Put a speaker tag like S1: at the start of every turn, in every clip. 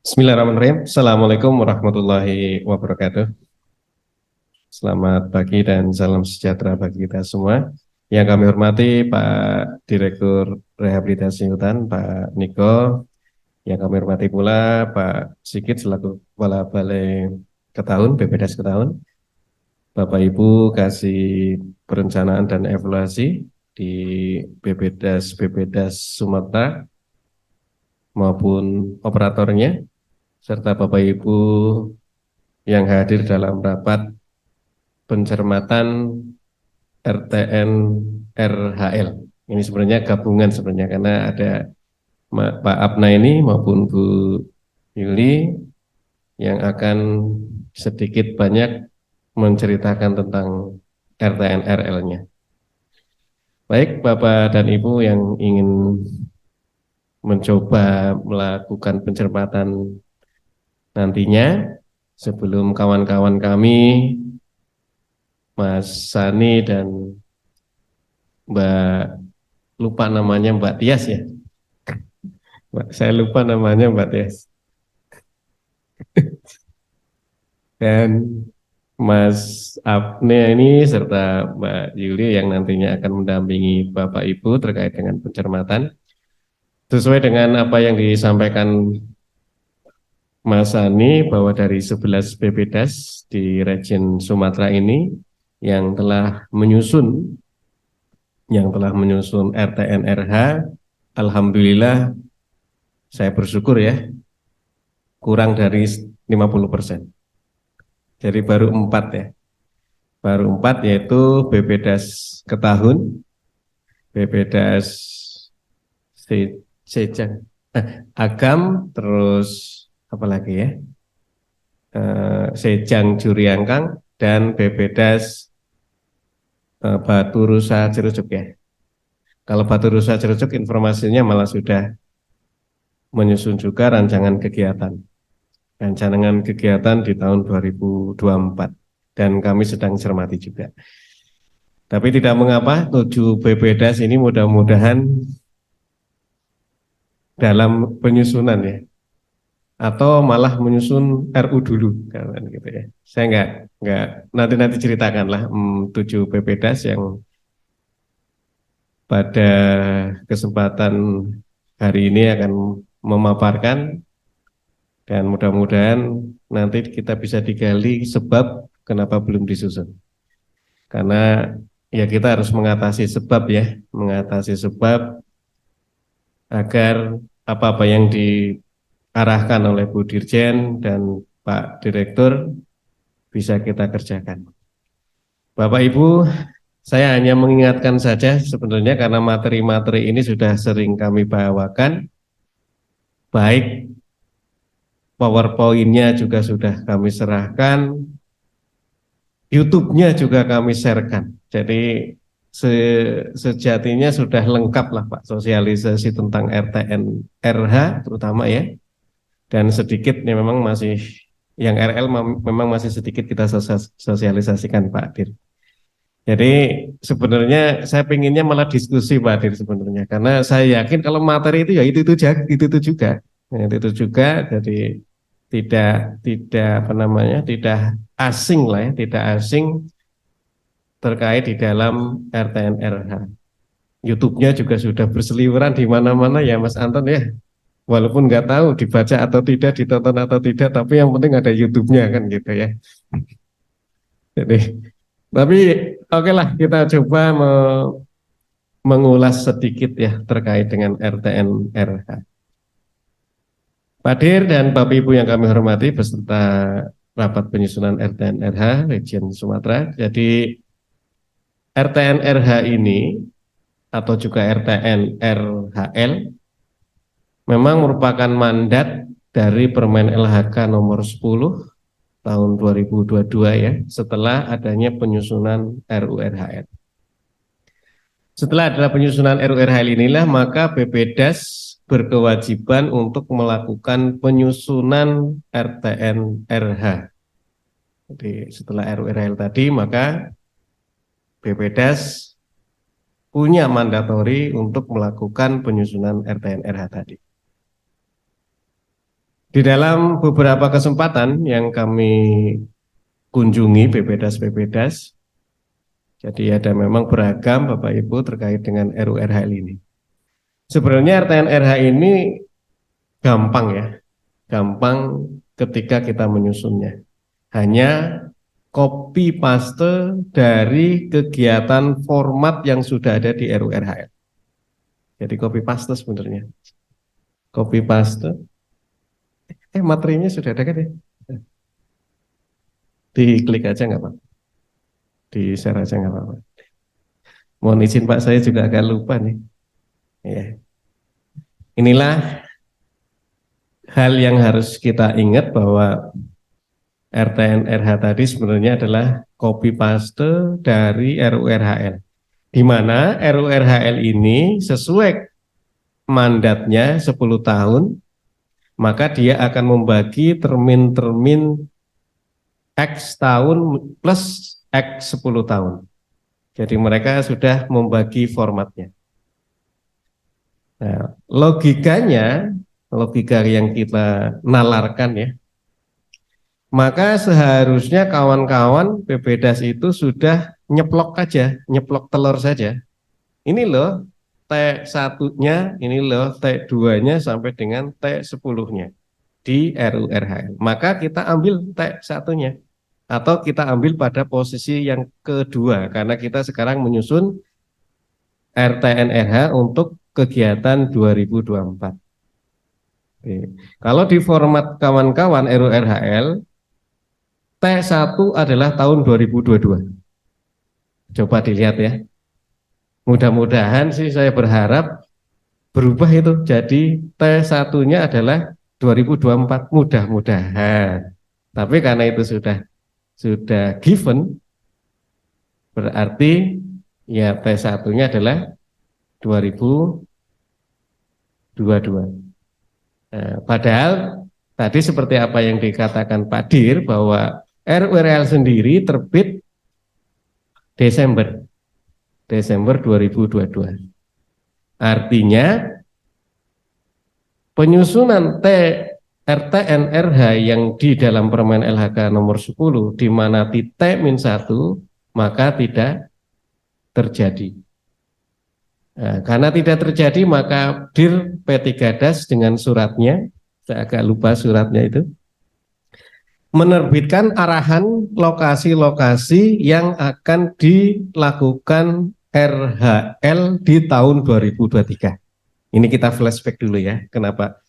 S1: Bismillahirrahmanirrahim. Assalamualaikum warahmatullahi wabarakatuh. Selamat pagi dan salam sejahtera bagi kita semua. Yang kami hormati Pak Direktur Rehabilitasi Hutan, Pak Niko. Yang kami hormati pula Pak Sigit selaku Kepala Balai Ketahuan, BPDAS Ketahuan. Bapak Ibu kasih perencanaan dan evaluasi di BPDAS Sumatera maupun operatornya, serta Bapak Ibu yang hadir dalam rapat pencermatan RTN RHL. Ini sebenarnya gabungan sebenarnya karena ada Pak Abna ini maupun Bu Yuli yang akan sedikit banyak menceritakan tentang RTN RL-nya. Baik Bapak dan Ibu yang ingin mencoba melakukan pencermatan nantinya, sebelum kawan-kawan kami Mas Sani dan Mbak, lupa namanya, Mbak Tias ya. Saya lupa namanya Mbak Tias. Dan Mas Apne ini serta Mbak Yuli yang nantinya akan mendampingi Bapak Ibu terkait dengan pencermatan. Sesuai dengan apa yang disampaikan Mas Sani bahwa dari 11 BPDAS di region Sumatera ini yang telah menyusun RTN RH, alhamdulillah saya bersyukur ya, kurang dari 50%. Jadi baru 4 ya. Baru 4 yaitu BPDAS Ketahun, BPDAS Sejang, Agam, terus apa lagi ya? Sejang Juriangkang dan BPDAS Batu Rusa Jerujuk ya. Kalau Batu Rusa Jerujuk informasinya malah sudah menyusun juga rancangan kegiatan. Rancangan kegiatan di tahun 2024 dan kami sedang cermati juga. Tapi tidak mengapa, 7 BPDAS ini mudah-mudahan dalam penyusunan ya, atau malah menyusun RU dulu, kan gitu ya. Saya nggak nanti ceritakanlah 7 BPDAS yang pada kesempatan hari ini akan memaparkan dan mudah-mudahan nanti kita bisa digali sebab kenapa belum disusun. Karena ya kita harus mengatasi sebab ya, mengatasi sebab agar apa-apa yang diarahkan oleh Bu Dirjen dan Pak Direktur bisa kita kerjakan. Bapak Ibu, saya hanya mengingatkan saja sebenarnya karena materi-materi ini sudah sering kami bawakan, baik PowerPoint-nya juga sudah kami serahkan, YouTube-nya juga kami sharekan. Jadi sejatinya sudah lengkap lah Pak sosialisasi tentang RTN RH terutama ya. Dan sedikit ya memang masih yang RL memang masih sedikit kita sosialisasikan Pak Dir. Jadi sebenarnya saya pinginnya malah diskusi Pak Dir sebenarnya karena saya yakin kalau materi itu ya itu juga. Nah, itu juga jadi tidak apa namanya tidak asing lah ya, tidak asing terkait di dalam RTN RH. YouTube-nya juga sudah berseliweran di mana-mana ya Mas Anton ya. Walaupun nggak tahu dibaca atau tidak, ditonton atau tidak, tapi yang penting ada YouTube-nya kan gitu ya. Jadi, tapi oke lah kita coba mengulas sedikit ya terkait dengan RTN RH. Pak Dir dan Bapak Ibu yang kami hormati beserta rapat penyusunan RTN RH Region Sumatera. Jadi RTN RH ini atau juga RTN RHL memang merupakan mandat dari Permen LHK nomor 10 tahun 2022 ya, setelah adanya penyusunan RURHL. Setelah ada penyusunan RURHL inilah maka BPDAS berkewajiban untuk melakukan penyusunan RTN RH. Jadi setelah RURHL tadi maka BPDAS punya mandatori untuk melakukan penyusunan RTN RH tadi. Di dalam beberapa kesempatan yang kami kunjungi BPDAS, jadi ada memang beragam Bapak Ibu terkait dengan RURHL ini. Sebenarnya RTN-RH ini gampang ya, gampang ketika kita menyusunnya. Hanya copy paste dari kegiatan format yang sudah ada di RURHL. Jadi copy paste sebenarnya. Copy paste. Materinya sudah ada kan ya? Diklik aja nggak Pak? Di share aja nggak apa-apa. Mohon izin Pak, saya juga agak lupa nih. Ya. Inilah hal yang harus kita ingat bahwa RTN-RH tadi sebenarnya adalah copy paste dari RURHL. Di mana RURHL ini sesuai mandatnya 10 tahun, maka dia akan membagi termin-termin X tahun plus X 10 tahun. Jadi mereka sudah membagi formatnya. Nah, logika yang kita nalarkan ya, maka seharusnya kawan-kawan PPDAS itu sudah nyeplok aja, nyeplok telur saja. Ini loh T1-nya, ini loh T2-nya sampai dengan T10-nya di RURHL. Maka kita ambil T1-nya atau kita ambil pada posisi yang kedua karena kita sekarang menyusun RTN-RH untuk kegiatan 2024. Oke. Kalau di format kawan-kawan RURHL, T1 adalah tahun 2022. Coba dilihat ya. Mudah-mudahan sih saya berharap berubah itu. Jadi T1-nya adalah 2024. Mudah-mudahan. Tapi karena itu sudah given, berarti ya T1-nya adalah 2022. Nah, padahal tadi seperti apa yang dikatakan Pak Dir bahwa RURL sendiri terbit Desember 2022. Artinya penyusunan RTN-RH yang di dalam Permen LHK nomor 10 di mana di T-1 maka tidak terjadi. Nah, karena tidak terjadi maka Dir P3DAS dengan suratnya, saya agak lupa suratnya itu, menerbitkan arahan lokasi-lokasi yang akan dilakukan RHL di tahun 2023. Ini kita flashback dulu ya. Kenapa?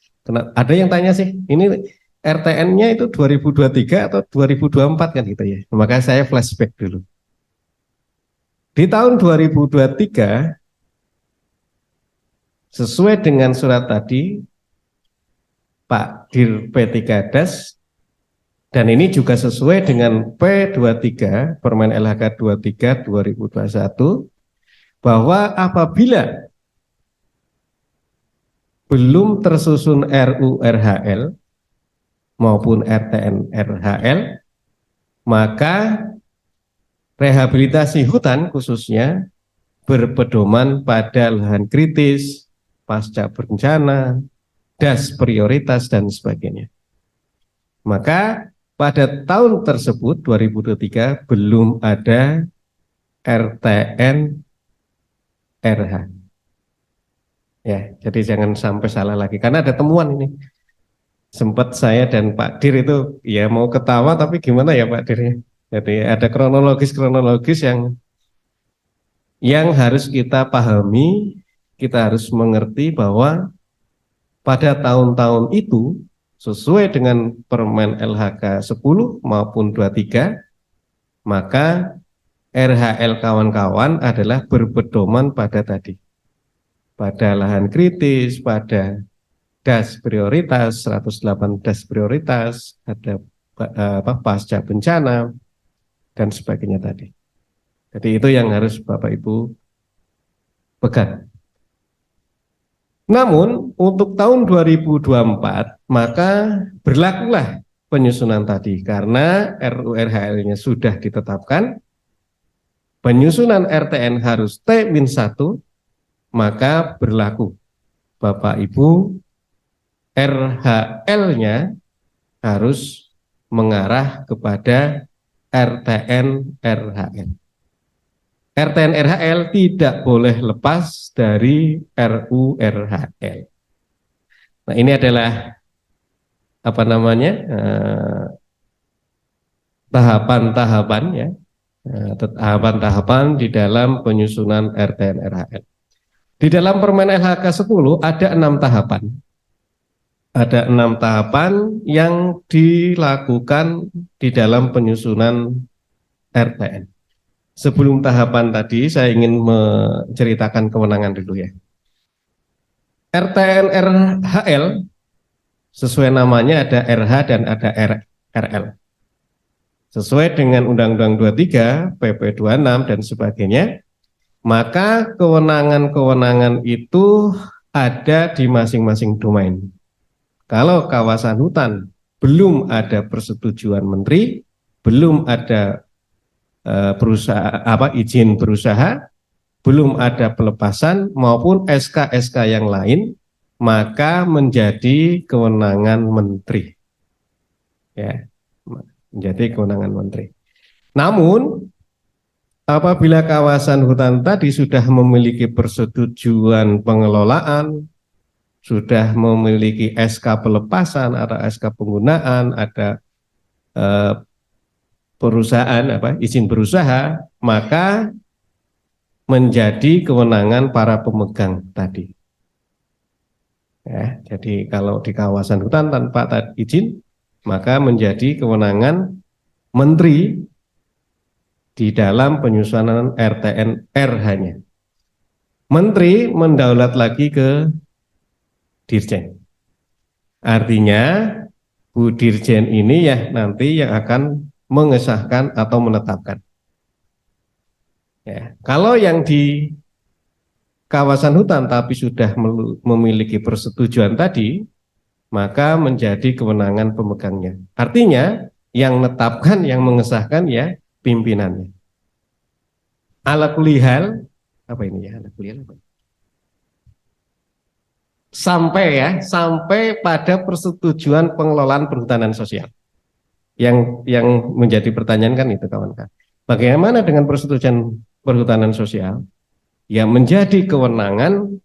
S1: Ada yang tanya sih, ini RTN-nya itu 2023 atau 2024 kan gitu ya. Maka saya flashback dulu. Di tahun 2023, sesuai dengan surat tadi, Pak Dir P3DAS, dan ini juga sesuai dengan P23, Permen LHK 23 2021, bahwa apabila belum tersusun RURHL maupun RTN-RHL, maka rehabilitasi hutan khususnya berpedoman pada lahan kritis, pasca bencana, das prioritas, dan sebagainya. Maka pada tahun tersebut 2023 belum ada RTN-RH. Ya, jadi jangan sampai salah lagi karena ada temuan ini. Sempat saya dan Pak Dir itu ya mau ketawa tapi gimana ya Pak Dir ya. Jadi ada kronologis yang harus kita pahami, kita harus mengerti bahwa pada tahun-tahun itu sesuai dengan Permen LHK 10 maupun 23, maka RHL kawan-kawan adalah berpedoman pada tadi, pada lahan kritis, pada das prioritas, 108 das prioritas, ada pasca bencana, dan sebagainya tadi. Jadi itu yang harus Bapak Ibu pegang. Namun untuk tahun 2024 maka berlakulah penyusunan tadi karena RURHL-nya sudah ditetapkan, penyusunan RTN harus T-1, maka berlaku Bapak Ibu RHL-nya harus mengarah kepada RTN RHL. RTN RHL tidak boleh lepas dari RURHL. Nah, ini adalah apa namanya tahapan-tahapan ya, tahapan-tahapan di dalam penyusunan RTN RHL. Di dalam Permen LHK 10 ada 6 tahapan. Ada 6 tahapan yang dilakukan di dalam penyusunan RTN. Sebelum tahapan tadi, saya ingin menceritakan kewenangan dulu ya. RTN RHL, sesuai namanya ada RH dan ada RL. Sesuai dengan Undang-Undang 23, PP 26, dan sebagainya, maka kewenangan-kewenangan itu ada di masing-masing domain. Kalau kawasan hutan belum ada persetujuan menteri, belum ada izin berusaha, belum ada pelepasan maupun SK-SK yang lain, maka menjadi kewenangan menteri. Ya, menjadi kewenangan menteri. Namun apabila kawasan hutan tadi sudah memiliki persetujuan pengelolaan, sudah memiliki SK pelepasan atau SK penggunaan, ada perusahaan izin berusaha, maka menjadi kewenangan para pemegang tadi. Ya, jadi kalau di kawasan hutan tanpa izin, maka menjadi kewenangan menteri di dalam penyusunan RTN RH-nya. Menteri mendaulat lagi ke Dirjen. Artinya Bu Dirjen ini ya nanti yang akan mengesahkan atau menetapkan. Ya, kalau yang di kawasan hutan tapi sudah memiliki persetujuan tadi, maka menjadi kewenangan pemegangnya. Artinya yang menetapkan, yang mengesahkan ya pimpinannya. Ala kulli hal, apa ini ya? Ala kulli hal apa? Sampai pada persetujuan pengelolaan perhutanan sosial. Yang menjadi pertanyaan kan itu kawan-kawan. Bagaimana dengan persetujuan perhutanan sosial? Ya menjadi kewenangan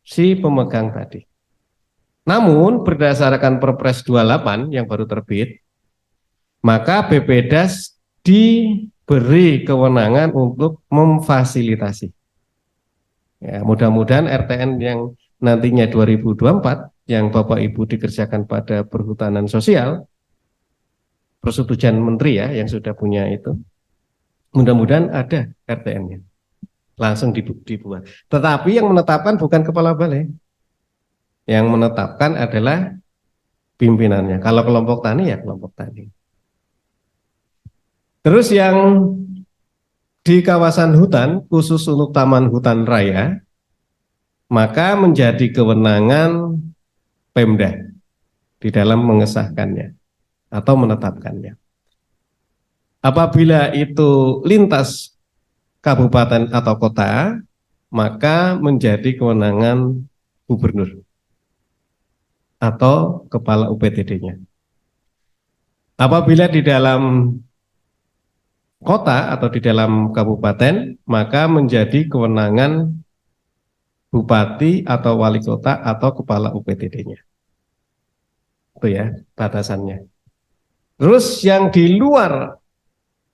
S1: si pemegang tadi. Namun berdasarkan Perpres 28 yang baru terbit, maka BPDAS diberi kewenangan untuk memfasilitasi. Ya, mudah-mudahan RTN yang nantinya 2024 yang Bapak Ibu dikerjakan pada perhutanan sosial, persetujuan menteri ya yang sudah punya itu, mudah-mudahan ada RTN-nya langsung dibuat. Tetapi yang menetapkan bukan kepala balai, yang menetapkan adalah pimpinannya. Kalau kelompok tani ya kelompok tani. Terus yang di kawasan hutan khusus untuk taman hutan raya, maka menjadi kewenangan Pemda di dalam mengesahkannya atau menetapkannya. Apabila itu lintas kabupaten atau kota, maka menjadi kewenangan gubernur atau kepala UPTD-nya. Apabila di dalam kota atau di dalam kabupaten, maka menjadi kewenangan bupati atau wali kota atau kepala UPTD-nya. Itu ya batasannya. Terus yang di luar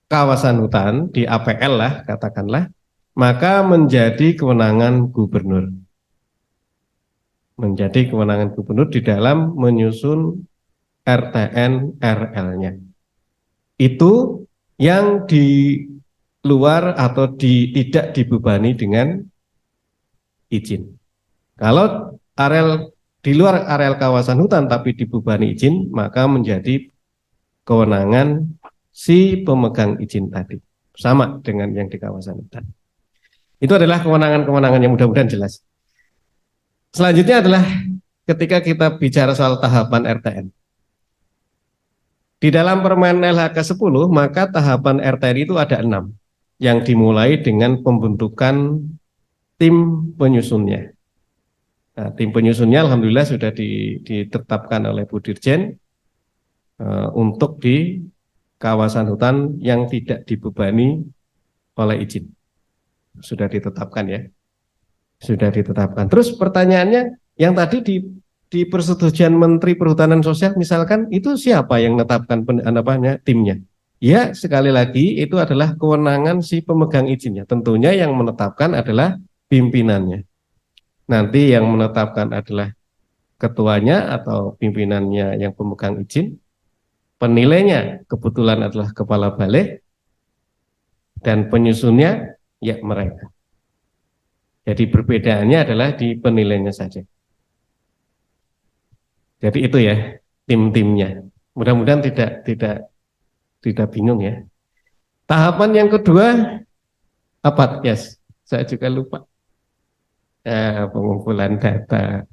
S1: kawasan hutan, di APL lah katakanlah, maka menjadi kewenangan gubernur. Menjadi kewenangan gubernur di dalam menyusun RTN RL-nya. Itu yang di luar atau tidak dibebani dengan izin. Kalau areal di luar areal kawasan hutan tapi dibebani izin, maka menjadi kewenangan si pemegang izin tadi. Sama dengan yang di kawasan hutan. Itu adalah kewenangan-kewenangan yang mudah-mudahan jelas. Selanjutnya adalah ketika kita bicara soal tahapan RTN. Di dalam Permen LHK 10, maka tahapan RTN itu ada 6. Yang dimulai dengan pembentukan tim penyusunnya. Nah, tim penyusunnya alhamdulillah sudah ditetapkan oleh Bu Dirjen untuk di kawasan hutan yang tidak dibebani oleh izin. Sudah ditetapkan ya. Sudah ditetapkan. Terus pertanyaannya yang tadi di persetujuan Menteri Perhutanan Sosial misalkan itu siapa yang menetapkan timnya? Ya, sekali lagi itu adalah kewenangan si pemegang izinnya. Tentunya yang menetapkan adalah pimpinannya. Nanti yang menetapkan adalah ketuanya atau pimpinannya yang pemegang izin. Penilainya kebetulan adalah kepala balik dan penyusunnya ya mereka. Jadi perbedaannya adalah di penilainya saja. Jadi itu ya tim-timnya. Mudah-mudahan tidak bingung ya. Tahapan yang kedua apa? Yes, saya juga lupa. Pengumpulan data.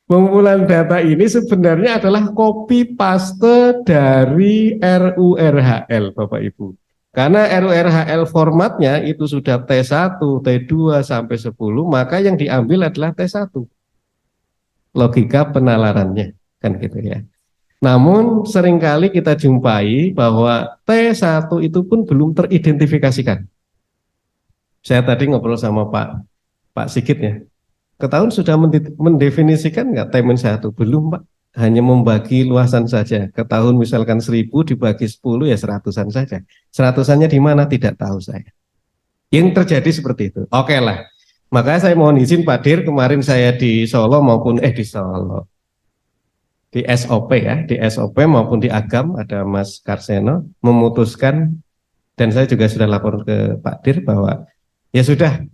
S1: Pengumpulan data ini sebenarnya adalah copy paste dari RURHL, Bapak Ibu. Karena RURHL formatnya itu sudah T1, T2 sampai 10, maka yang diambil adalah T1. Logika penalarannya, kan gitu ya. Namun seringkali kita jumpai bahwa T1 itu pun belum teridentifikasikan. Saya tadi ngobrol sama Pak Sigit ya. Ketahuan sudah mendefinisikan nggak T-1? Belum Pak, hanya membagi luasan saja. Ketahuan misalkan 1000 dibagi 10 ya seratusan saja. Seratusannya di mana tidak tahu saya. Yang terjadi seperti itu. Oke lah. Makanya saya mohon izin Pak Dir, kemarin saya di Solo maupun di Solo. Di SOP ya, di SOP maupun di Agam ada Mas Karseno memutuskan dan saya juga sudah lapor ke Pak Dir bahwa ya sudah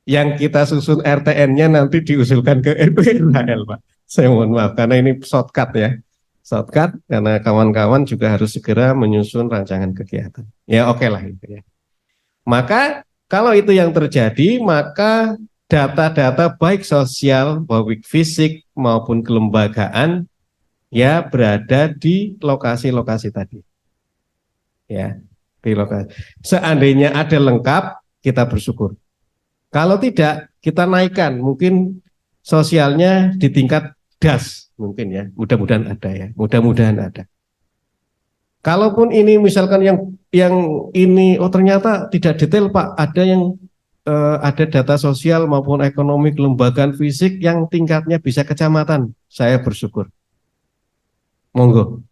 S1: yang kita susun RTN-nya nanti diusulkan ke RURHL Pak. Saya mohon maaf karena ini shortcut ya. Shortcut karena kawan-kawan juga harus segera menyusun rancangan kegiatan. Ya oke lah itu ya. Maka kalau itu yang terjadi maka data-data baik sosial, baik fisik maupun kelembagaan ya berada di lokasi-lokasi tadi. Ya, di lokasi. Seandainya ada lengkap, kita bersyukur. Kalau tidak, kita naikkan. Mungkin sosialnya di tingkat DAS, mungkin ya. Mudah-mudahan ada ya. Mudah-mudahan ada. Kalaupun ini misalkan yang ini, oh ternyata tidak detail Pak. Ada yang ada data sosial maupun ekonomi kelembagaan fisik yang tingkatnya bisa kecamatan. Saya bersyukur. Monggo.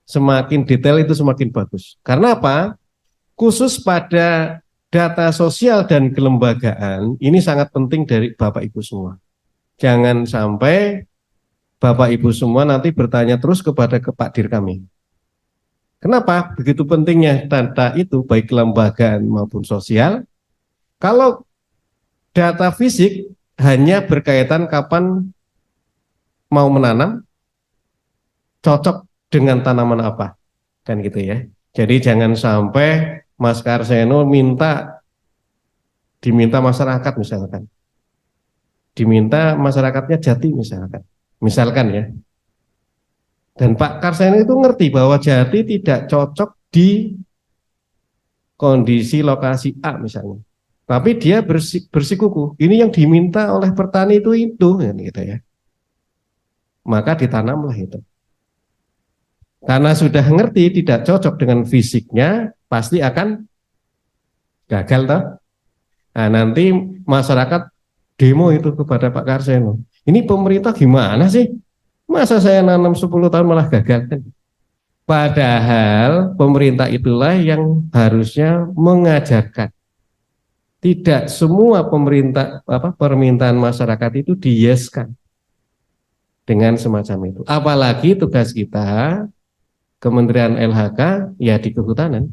S1: Semakin detail itu semakin bagus. Karena apa? Khusus pada data sosial dan kelembagaan ini sangat penting dari Bapak Ibu semua. Jangan sampai Bapak Ibu semua nanti bertanya terus kepada Pak Dir kami. Kenapa begitu pentingnya data itu baik kelembagaan maupun sosial? Kalau data fisik hanya berkaitan kapan mau menanam, cocok dengan tanaman apa, kan gitu ya. Jadi jangan sampai Mas Karseno diminta masyarakat misalkan, diminta masyarakatnya Jati misalkan ya. Dan Pak Karseno itu ngerti bahwa Jati tidak cocok di kondisi lokasi A misalnya. Tapi dia bersikukuh, ini yang diminta oleh petani itu kan gitu ya. Maka ditanamlah itu. Karena sudah ngerti tidak cocok dengan fisiknya, pasti akan gagal toh. Nah, nanti masyarakat demo itu kepada Pak Karseno. Ini pemerintah gimana sih? Masa saya nanam 10 tahun malah gagal kan? Padahal pemerintah itulah yang harusnya mengajarkan. Tidak semua permintaan masyarakat itu diyeskan dengan semacam itu. Apalagi tugas kita Kementerian LHK ya di kehutanan.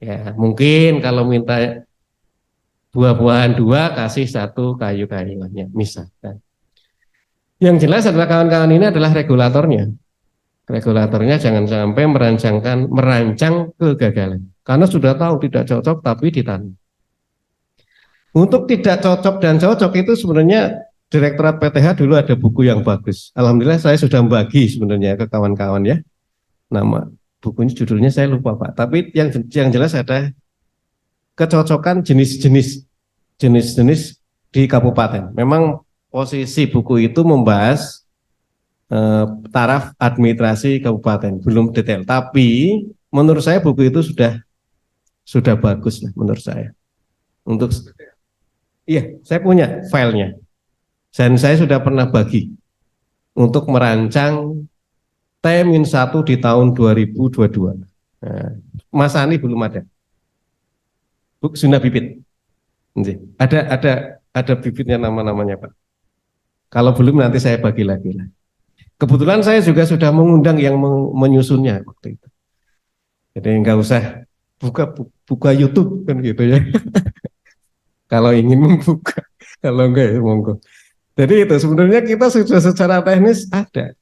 S1: Ya, mungkin kalau minta buah-buahan 2 kasih 1 kayu-kayuannya misalkan. Yang jelas adalah kawan-kawan ini adalah regulatornya. Regulatornya jangan sampai merancang kegagalan. Karena sudah tahu tidak cocok tapi ditanam. Untuk tidak cocok dan cocok itu sebenarnya Direktorat PTH dulu ada buku yang bagus. Alhamdulillah saya sudah membagi sebenarnya ke kawan-kawan ya. Nama bukunya judulnya saya lupa Pak. Tapi yang jelas ada kecocokan jenis-jenis di kabupaten. Memang posisi buku itu membahas taraf administrasi kabupaten, belum detail. Tapi menurut saya buku itu sudah bagus lah menurut saya. Untuk iya, saya punya filenya dan saya sudah pernah bagi untuk merancang T-1 di tahun 2022. Nah, Mas Ani belum ada. Sudah bibit. Ada bibitnya nama-namanya Pak. Kalau belum nanti saya bagi lagi lah. Kebetulan saya juga sudah mengundang yang menyusunnya waktu itu. Jadi nggak usah buka YouTube kan gitu ya. Kalau ingin membuka, kalau enggak ya monggo. Jadi itu sebenarnya kita sudah secara teknis ada.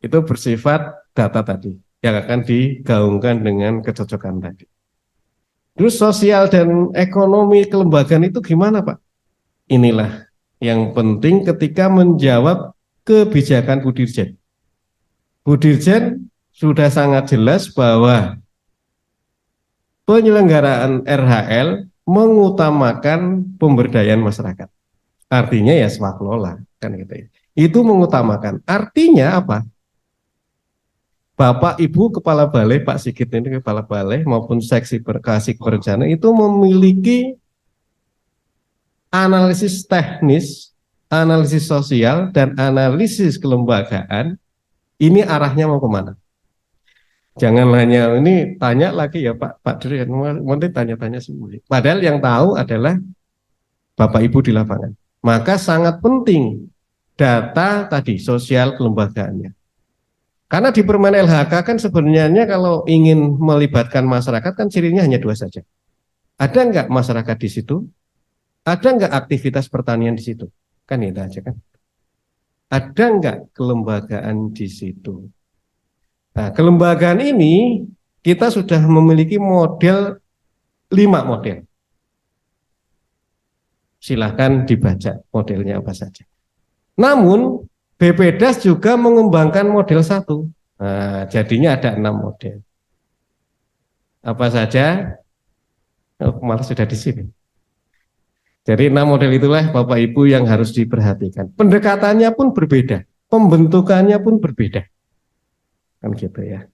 S1: Itu bersifat data tadi yang akan digaungkan dengan kecocokan tadi. Terus sosial dan ekonomi kelembagaan itu gimana Pak? Inilah yang penting ketika menjawab kebijakan Bu Dirjen. Bu Dirjen sudah sangat jelas bahwa penyelenggaraan RHL mengutamakan pemberdayaan masyarakat. Artinya ya swakelola kan gitu ya. Itu mengutamakan. Artinya apa? Bapak Ibu Kepala Balai, Pak Sigit ini Kepala Balai maupun Seksi Kasih Perencanaan itu memiliki analisis teknis, analisis sosial, dan analisis kelembagaan. Ini arahnya mau kemana? Jangan hanya ini tanya lagi ya Pak Diri, nanti tanya-tanya semua. Padahal yang tahu adalah Bapak Ibu di lapangan. Maka sangat penting data tadi sosial kelembagaannya. Karena di Permen LHK kan sebenarnya kalau ingin melibatkan masyarakat kan cirinya hanya dua saja. Ada nggak masyarakat di situ? Ada nggak aktivitas pertanian di situ? Kan itu aja kan. Ada nggak kelembagaan di situ? Nah, kelembagaan ini kita sudah memiliki model 5 model. Silahkan dibaca modelnya apa saja. Namun BPDAS juga mengembangkan model 1. Nah, jadinya ada 6 model. Apa saja? Oh, malah sudah di sini. Jadi 6 model itulah Bapak Ibu yang harus diperhatikan. Pendekatannya pun berbeda, pembentukannya pun berbeda. Kan gitu ya.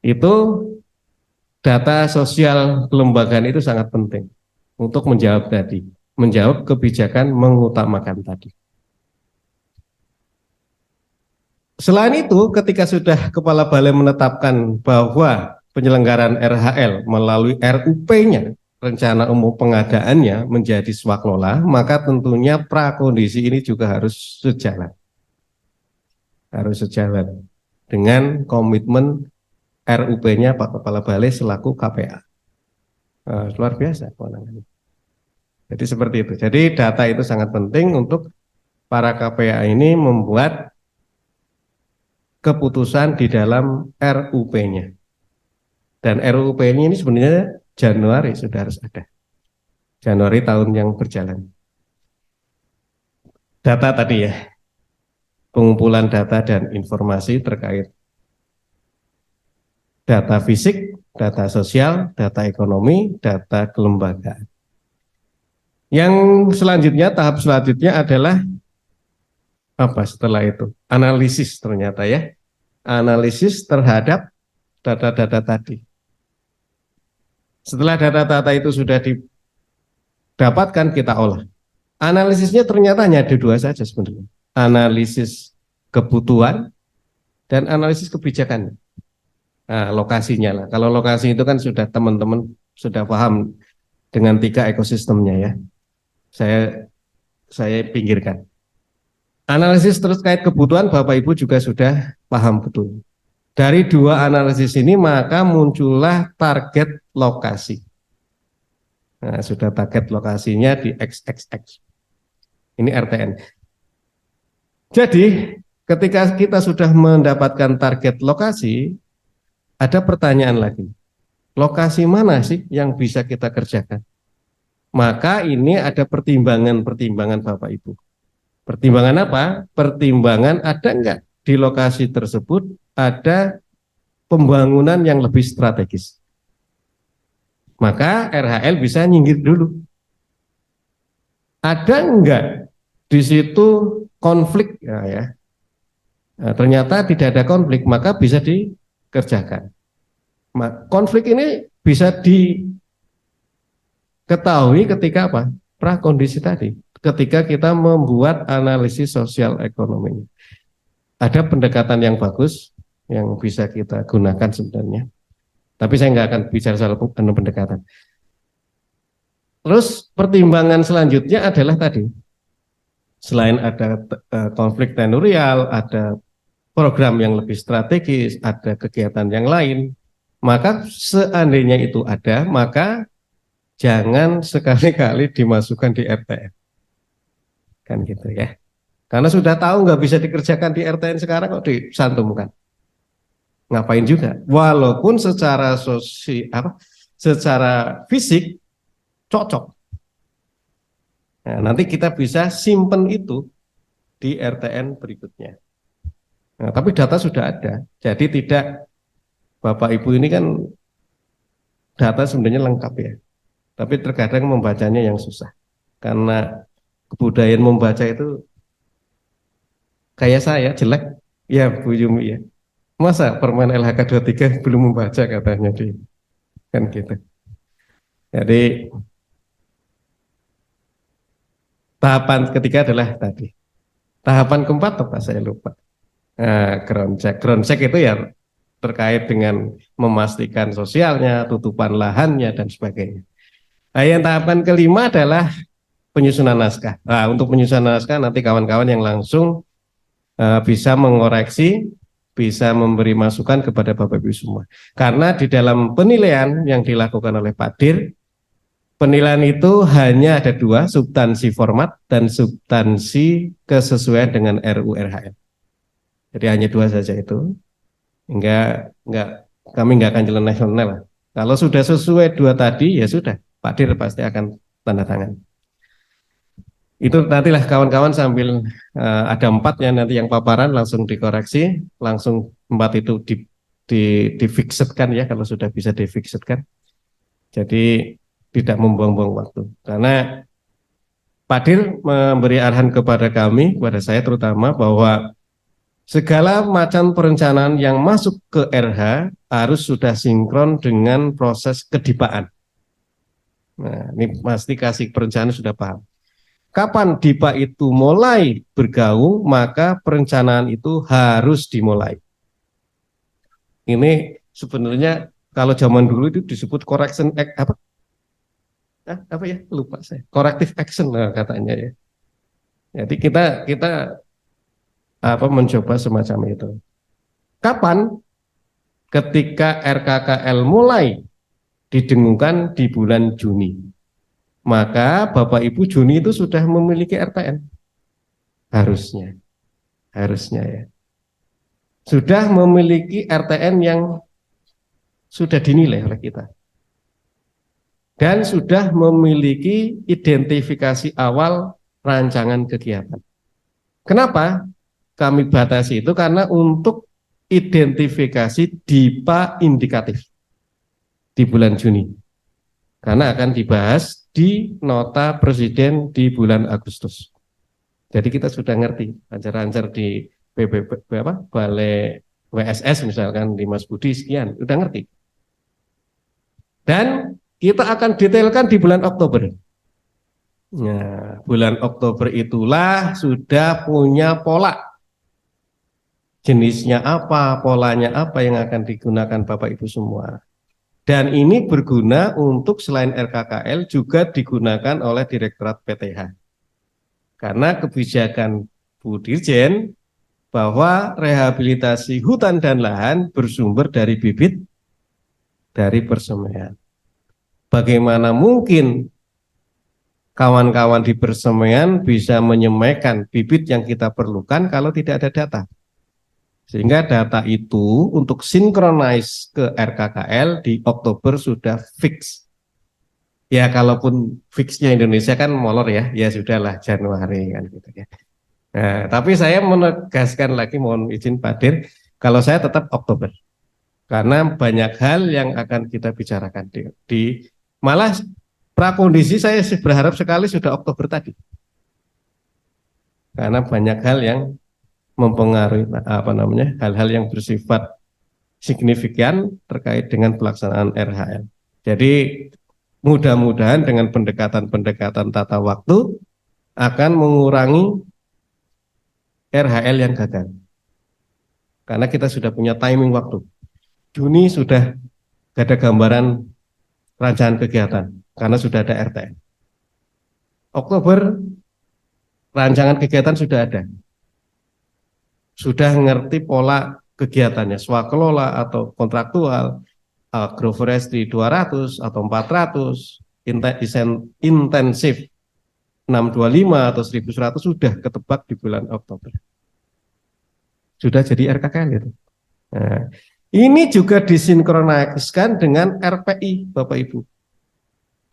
S1: Itu data sosial kelembagaan itu sangat penting untuk menjawab tadi, menjawab kebijakan mengutamakan tadi. Selain itu, ketika sudah Kepala Balai menetapkan bahwa penyelenggaraan RHL melalui RUP-nya, rencana umum pengadaannya menjadi swaklola, maka tentunya prakondisi ini juga harus sejalan. Harus sejalan dengan komitmen RUP-nya Pak Kepala Balai selaku KPA. Luar biasa kewenangannya. Jadi seperti itu. Jadi data itu sangat penting untuk para KPA ini membuat keputusan di dalam RUP-nya. Dan RUP-nya ini sebenarnya Januari sudah harus ada. Januari tahun yang berjalan. Data tadi ya, pengumpulan data dan informasi terkait data fisik, data sosial, data ekonomi, data kelembagaan. Yang selanjutnya, tahap selanjutnya adalah apa setelah itu? Analisis ternyata ya. Analisis terhadap data-data tadi. Setelah data-data itu sudah didapatkan, kita olah. Analisisnya ternyata hanya ada 2 saja sebenarnya. Analisis kebutuhan dan analisis kebijakan. Nah, lokasinya lah. Kalau lokasi itu kan sudah teman-teman sudah paham dengan 3 ekosistemnya ya. Saya pinggirkan. Analisis terkait kebutuhan Bapak Ibu juga sudah paham betul. Dari 2 analisis ini maka muncullah target lokasi. Nah, sudah target lokasinya di XXX. Ini RTN. Jadi ketika kita sudah mendapatkan target lokasi, ada pertanyaan lagi. Lokasi mana sih yang bisa kita kerjakan? Maka ini ada pertimbangan-pertimbangan Bapak Ibu. Pertimbangan apa? Pertimbangan ada enggak di lokasi tersebut ada pembangunan yang lebih strategis. Maka RHL bisa nyinggir dulu. Ada enggak di situ konflik ya? Nah, ternyata tidak ada konflik, maka bisa dikerjakan. Konflik ini bisa diketahui ketika apa? Prakondisi tadi. Ketika kita membuat analisis sosial ekonomi. Ada pendekatan yang bagus yang bisa kita gunakan sebenarnya. Tapi saya nggak akan bicara soal pendekatan. Terus pertimbangan selanjutnya adalah tadi, selain ada konflik tenurial, ada program yang lebih strategis, ada kegiatan yang lain, maka seandainya itu ada, maka jangan sekali-kali dimasukkan di RTN. Kan gitu ya. Karena sudah tahu nggak bisa dikerjakan di RTN sekarang kok disantumkan. Ngapain juga? Walaupun secara fisik cocok. Nah, nanti kita bisa simpen itu di RTN berikutnya. Nah, tapi data sudah ada. Jadi tidak, Bapak Ibu ini kan data sebenarnya lengkap ya. Tapi terkadang membacanya yang susah. Karena kebudayaan membaca itu kayak saya jelek. Ya Bu Yumi ya. Masa permen LHK 23 belum membaca katanya di kan gitu. Jadi tahapan ketiga adalah tadi. Tahapan keempat apa saya lupa. Ground check. Ground check itu ya terkait dengan memastikan sosialnya, tutupan lahannya dan sebagainya. Nah, yang tahapan kelima adalah penyusunan naskah. Nah, untuk penyusunan naskah nanti kawan-kawan yang langsung bisa mengoreksi, bisa memberi masukan kepada Bapak Ibu semua. Karena di dalam penilaian yang dilakukan oleh Pak Dir, penilaian itu hanya ada dua, substansi format dan substansi kesesuaian dengan RUU RHM. Jadi hanya dua saja itu. Kami nggak akan jalan nasional lah. Kalau sudah sesuai dua tadi, ya sudah, Pak Dir pasti akan tanda tangan. Itu nantilah kawan-kawan sambil ada empat ya nanti yang paparan langsung dikoreksi, langsung empat itu difixedkan ya kalau sudah bisa difixedkan. Jadi tidak membuang-buang waktu. Karena Pak Dir memberi arahan kepada kami, kepada saya terutama bahwa segala macam perencanaan yang masuk ke RH harus sudah sinkron dengan proses kedipaan. Nah, ini pasti kasih perencanaan sudah paham. Kapan DIPA itu mulai bergaung, maka perencanaan itu harus dimulai. Ini sebenarnya kalau zaman dulu itu disebut correction act apa ya? Lupa saya. Corrective action lah katanya ya. Jadi kita mencoba semacam itu. Kapan? Ketika RKKL mulai didengungkan di bulan Juni. Maka Bapak Ibu Juni itu sudah memiliki RTN. Harusnya ya. Sudah memiliki RTN yang sudah dinilai oleh kita. Dan sudah memiliki identifikasi awal rancangan kegiatan. Kenapa kami batasi itu? Karena untuk identifikasi DIPA indikatif di bulan Juni. Karena akan dibahas di nota presiden di bulan Agustus. Jadi kita sudah ngerti ancar-ancar di Balai WSS misalkan di Mas Budi sekian, udah ngerti. Dan kita akan detailkan di bulan Oktober. Nah, bulan Oktober itulah sudah punya pola. Jenisnya apa, polanya apa yang akan digunakan Bapak Ibu semua. Dan ini berguna untuk selain RKKL juga digunakan oleh Direktorat PTH. Karena kebijakan Bu Dirjen bahwa rehabilitasi hutan dan lahan bersumber dari bibit dari persemaian. Bagaimana mungkin kawan-kawan di persemaian bisa menyemaikan bibit yang kita perlukan kalau tidak ada data? Sehingga data itu untuk sinkronize ke RKKL di Oktober sudah fix. Ya kalaupun fixnya Indonesia kan molor ya, ya sudahlah Januari kan gitu ya. Nah, tapi saya menegaskan lagi, mohon izin Pak Dir, kalau saya tetap Oktober. Karena banyak hal yang akan kita bicarakan malah Prakondisi saya sih berharap sekali sudah Oktober tadi, karena banyak hal yang mempengaruhi apa namanya hal-hal yang bersifat signifikan terkait dengan pelaksanaan RHL. Jadi mudah-mudahan dengan pendekatan-pendekatan tata waktu akan mengurangi RHL yang gagal. Karena kita sudah punya timing waktu. Juni sudah ada gambaran rancangan kegiatan karena sudah ada RTN. Oktober rancangan kegiatan sudah ada. Sudah ngerti pola kegiatannya, swakelola atau kontraktual, agroforestry 200 atau 400, intensif 625 atau 1100 sudah ketebak di bulan Oktober. Sudah jadi RKKL itu. Nah, ini juga disinkroniskan dengan RPI, Bapak Ibu.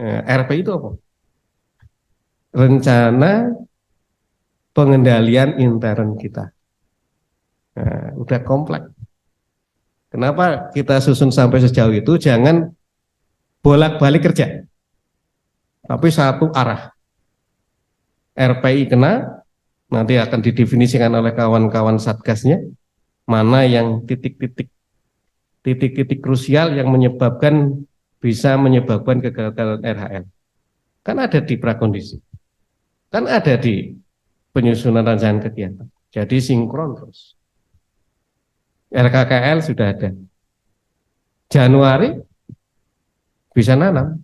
S1: Nah, RPI itu apa? Rencana pengendalian intern kita. Nah, udah kompleks. Kenapa kita susun sampai sejauh itu? Jangan bolak-balik kerja, tapi satu arah. RPI kena, nanti akan didefinisikan oleh kawan-kawan satgasnya, mana yang titik-titik krusial yang bisa menyebabkan kegagalan RHL. Kan ada di prakondisi, kan ada di penyusunan rancangan kegiatan. Jadi sinkron terus. RKKL sudah ada. Januari bisa nanam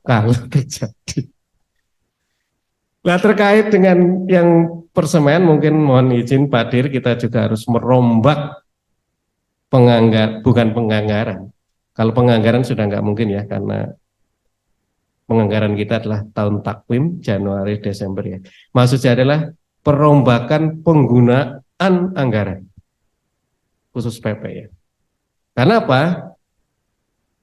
S1: kalau terjadi. Nah, terkait dengan yang persemaian, mungkin mohon izin Pak Dir, kita juga harus merombak bukan penganggaran. Kalau penganggaran sudah nggak mungkin ya, karena penganggaran kita adalah tahun takwim Januari Desember ya. Maksudnya adalah perombakan penggunaan anggaran khusus PP ya. Karena apa?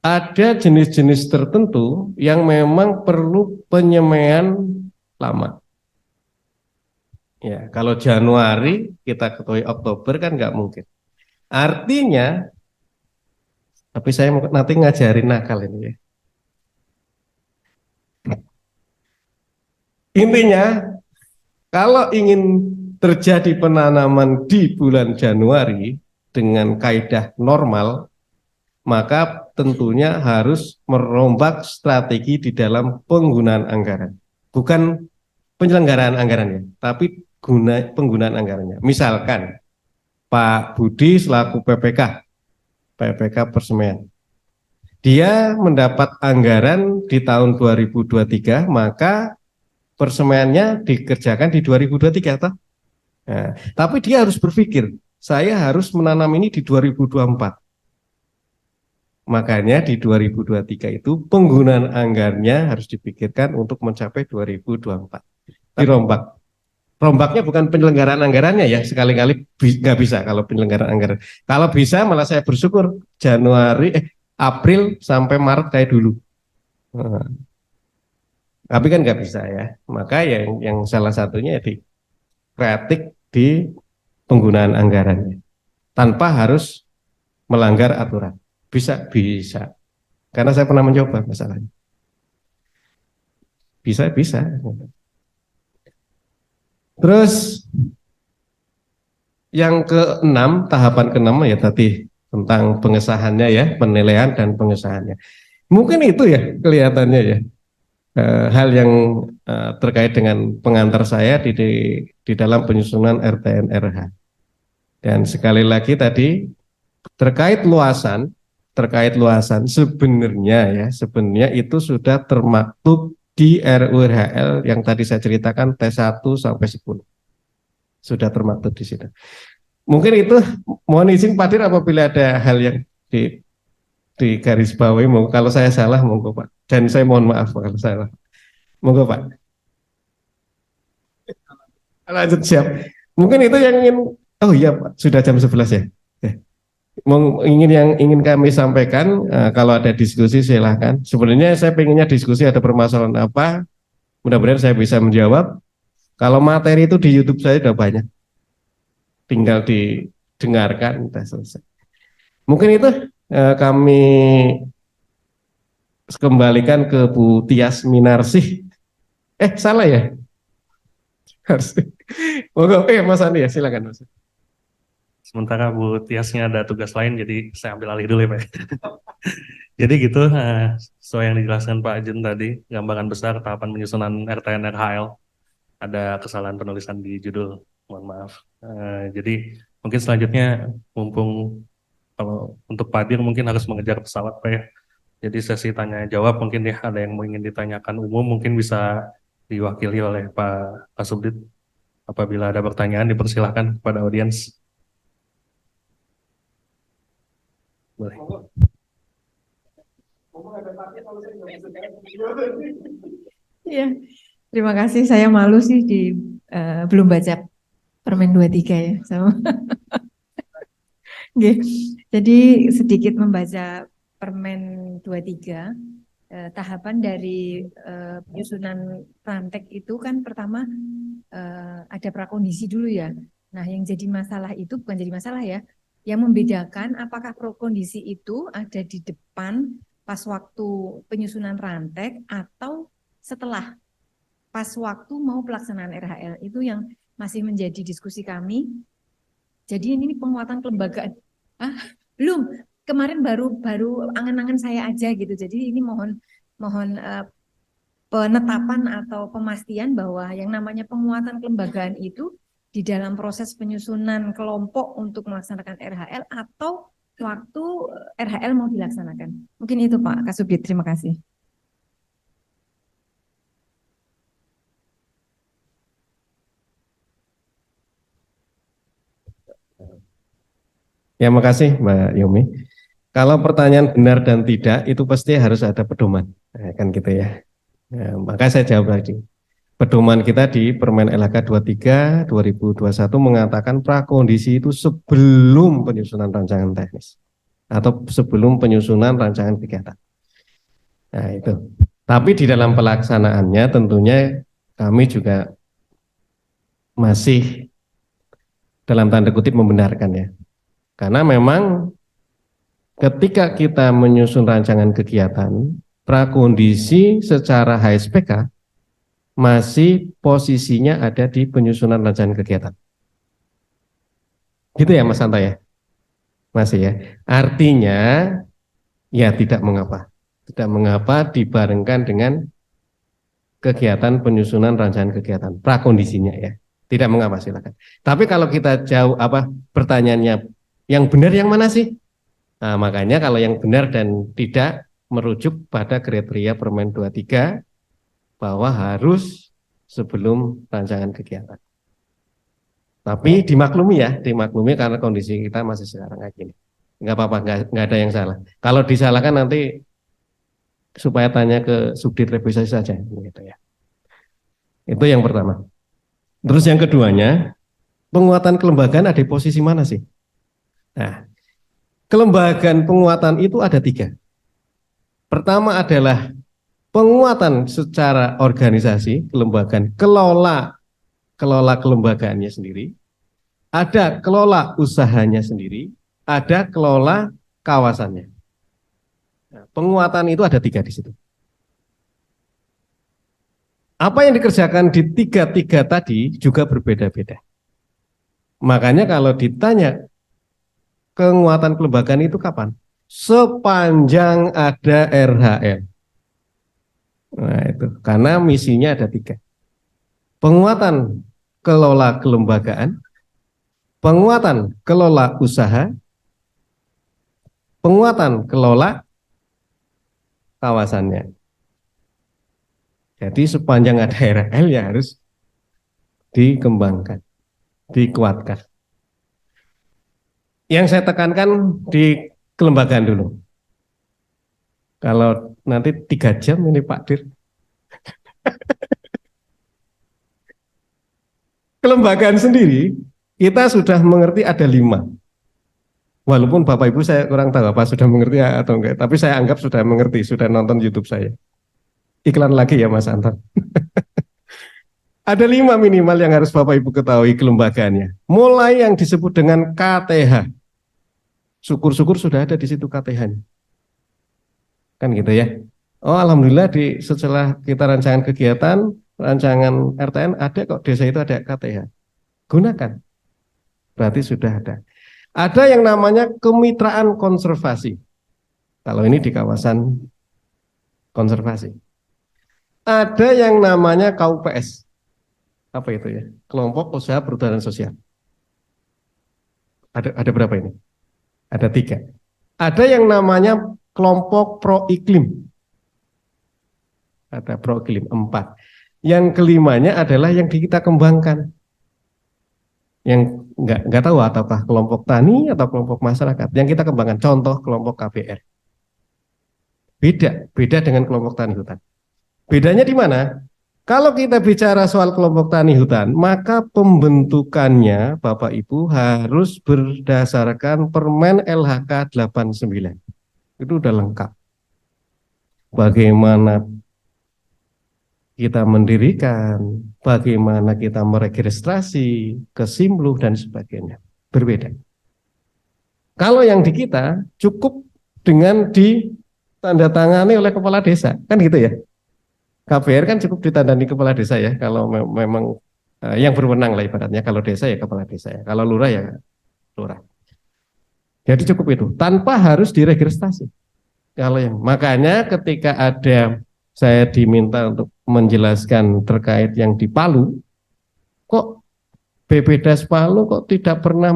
S1: Ada jenis-jenis tertentu yang memang perlu penyemaian lama. Ya, kalau Januari kita ketahui Oktober kan nggak mungkin. Artinya, tapi saya nanti ngajarin nakal ini ya. Intinya, kalau ingin terjadi penanaman di bulan Januari dengan kaidah normal, maka tentunya harus merombak strategi di dalam penggunaan anggaran. Bukan penyelenggaraan anggarannya, tapi penggunaan anggarannya. Misalkan Pak Budi selaku PPK Persemaian, dia mendapat anggaran di tahun 2023, maka persemaiannya dikerjakan di 2023 toh? Nah, tapi dia harus berpikir, saya harus menanam ini di 2024. Makanya di 2023 itu penggunaan anggarannya harus dipikirkan untuk mencapai 2024. Dirombak. Rombaknya bukan penyelenggaraan anggarannya ya, sekali-kali nggak bisa kalau penyelenggaraan anggaran. Kalau bisa malah saya bersyukur April sampai Maret kayak dulu. Nah, tapi kan nggak bisa ya. Maka yang salah satunya di kreatif di penggunaan anggarannya tanpa harus melanggar aturan. Bisa. Karena saya pernah mencoba masalahnya. Bisa. Terus yang keenam, tahapan keenam ya tadi tentang pengesahannya ya, penilaian dan pengesahannya. Mungkin itu ya kelihatannya ya hal yang terkait dengan pengantar saya di dalam penyusunan RTN RH. Dan sekali lagi tadi terkait luasan sebenarnya itu sudah termaktub di RURHL yang tadi saya ceritakan T1 sampai 10. Sudah termaktub di situ. Mungkin itu mohon izin Pak Dir apabila ada hal yang di garis bawahi, kalau saya salah monggo Pak. Dan saya mohon maaf kalau salah. Monggo Pak. Lanjut siap. Mungkin itu yang ingin, oh iya Pak, sudah jam 11 ya. Ingin kami sampaikan, kalau ada diskusi silahkan. Sebenarnya saya pengennya diskusi ada permasalahan apa, mudah-mudahan saya bisa menjawab. Kalau materi itu di YouTube saya sudah banyak, tinggal didengarkan, sudah selesai. Mungkin itu kami kembalikan ke Bu Tias Minarsih. Salah ya? Harus. Monggo, Mas Andi ya, silakan Mas.
S2: Sementara Bu Tiasnya ada tugas lain, jadi saya ambil alih dulu ya Pak. Jadi gitu, sesuai yang dijelaskan Pak Jun tadi, gambaran besar tahapan penyusunan RTN RHL. Ada kesalahan penulisan di judul, mohon maaf. Jadi mungkin selanjutnya, mumpung kalau untuk Pak Dir mungkin harus mengejar pesawat Pak ya. Jadi sesi tanya jawab mungkin ya, ada yang ingin ditanyakan umum mungkin bisa diwakili oleh Pak Kasubdit. Apabila ada pertanyaan dipersilahkan kepada audiens. Boleh.
S3: Iya, terima kasih. Saya malu sih belum baca Permen 23 ya. Jadi sedikit membaca Permen 23, tahapan dari penyusunan rantek itu kan pertama ada prakondisi dulu ya. Nah, yang jadi masalah itu bukan jadi masalah ya. Yang membedakan apakah prakondisi itu ada di depan pas waktu penyusunan rantek atau setelah pas waktu mau pelaksanaan RHL, itu yang masih menjadi diskusi kami. Jadi ini penguatan kelembagaan. Belum, kemarin baru angan-angan saya aja gitu. Jadi ini mohon penetapan atau pemastian bahwa yang namanya penguatan kelembagaan itu di dalam proses penyusunan kelompok untuk melaksanakan RHL atau waktu RHL mau dilaksanakan. Mungkin itu Pak Kasubdit, terima kasih.
S1: Ya, makasih Mbak Yumi. Kalau pertanyaan benar dan tidak, itu pasti harus ada pedoman. Kan gitu ya. Maka saya jawab lagi. Pedoman kita di Permen LHK 23 2021 mengatakan prakondisi itu sebelum penyusunan rancangan teknis atau sebelum penyusunan rancangan kegiatan. Nah, itu. Tapi di dalam pelaksanaannya tentunya kami juga masih dalam tanda kutip membenarkan ya. Karena memang ketika kita menyusun rancangan kegiatan, prakondisi secara HSPK masih posisinya ada di penyusunan rancangan kegiatan. Gitu ya Mas Santa ya? Masih ya. Artinya ya tidak mengapa. Tidak mengapa dibarengkan dengan kegiatan penyusunan rancangan kegiatan. Prakondisinya ya. Tidak mengapa, silakan. Tapi kalau kita jauh pertanyaannya yang benar yang mana sih? Nah, makanya kalau yang benar dan tidak merujuk pada kriteria Permen 23 bahwa harus sebelum rancangan kegiatan. Tapi dimaklumi ya, dimaklumi karena kondisi kita masih sekarang kayak gini. Enggak apa-apa, enggak ada yang salah. Kalau disalahkan nanti supaya tanya ke Subdit Revisasi saja, gitu ya. Itu yang pertama. Terus yang keduanya, penguatan kelembagaan ada di posisi mana sih? Nah, kelembagaan penguatan itu ada 3. Pertama adalah penguatan secara organisasi, kelembagaan, kelola kelembagaannya sendiri, ada kelola usahanya sendiri, ada kelola kawasannya. Nah, penguatan itu ada 3 di situ. Apa yang dikerjakan di 3 tadi juga berbeda-beda. Makanya kalau ditanya penguatan kelembagaan itu kapan? Sepanjang ada RHL. Nah itu, karena misinya ada 3. Penguatan kelola kelembagaan, penguatan kelola usaha, penguatan kelola kawasannya. Jadi sepanjang ada RHL ya harus dikembangkan, dikuatkan. Yang saya tekankan di kelembagaan dulu. Kalau nanti 3 jam ini Pak Dir. Kelembagaan sendiri kita sudah mengerti ada 5. Walaupun Bapak Ibu saya kurang tahu apa sudah mengerti atau enggak, tapi saya anggap sudah mengerti, sudah nonton YouTube saya. Iklan lagi ya Mas Anton. Ada 5 minimal yang harus Bapak Ibu ketahui kelembagaannya. Mulai yang disebut dengan KTH. Syukur-syukur sudah ada di situ KTH-nya. Kan gitu ya. Oh, alhamdulillah setelah kita rancangan kegiatan, rancangan RTN ada kok desa itu ada KTH. Gunakan. Berarti sudah ada. Ada yang namanya kemitraan konservasi. Kalau ini di kawasan konservasi. Ada yang namanya KUPS. Apa itu ya? Kelompok Usaha Perhutanan Sosial. Ada berapa ini? Ada 3. Ada yang namanya kelompok pro iklim. Ada pro iklim 4. Yang kelimanya adalah yang kita kembangkan. Yang nggak tahu ataukah kelompok tani atau kelompok masyarakat. Yang kita kembangkan. Contoh kelompok KBR. Beda dengan kelompok tani hutan. Bedanya di mana? Kalau kita bicara soal kelompok tani hutan, maka pembentukannya Bapak Ibu harus berdasarkan Permen LHK 89. Itu udah lengkap. Bagaimana kita mendirikan, bagaimana kita meregistrasi, kesimluh dan sebagainya. Berbeda. Kalau yang di kita cukup dengan ditandatangani oleh kepala desa, kan gitu ya. KBR kan cukup ditandani kepala desa ya, kalau memang yang berwenang lah ibaratnya, kalau desa ya kepala desa ya, kalau lurah ya lurah. Jadi cukup itu, tanpa harus diregistrasi. Kalau yang makanya ketika saya diminta untuk menjelaskan terkait yang di Palu, kok BPDAS Palu kok tidak pernah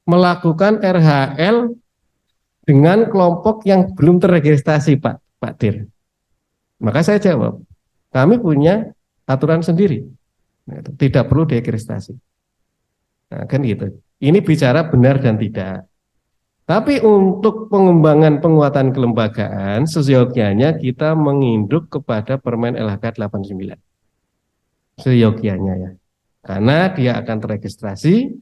S1: melakukan RHL dengan kelompok yang belum terregistrasi Pak Dir. Maka saya jawab, kami punya aturan sendiri, tidak perlu diregistrasi. Nah, kan gitu. Ini bicara benar dan tidak. Tapi untuk pengembangan penguatan kelembagaan, seyogyanya kita menginduk kepada Permen LHK 89. Seyogyanya ya. Karena dia akan terregistrasi,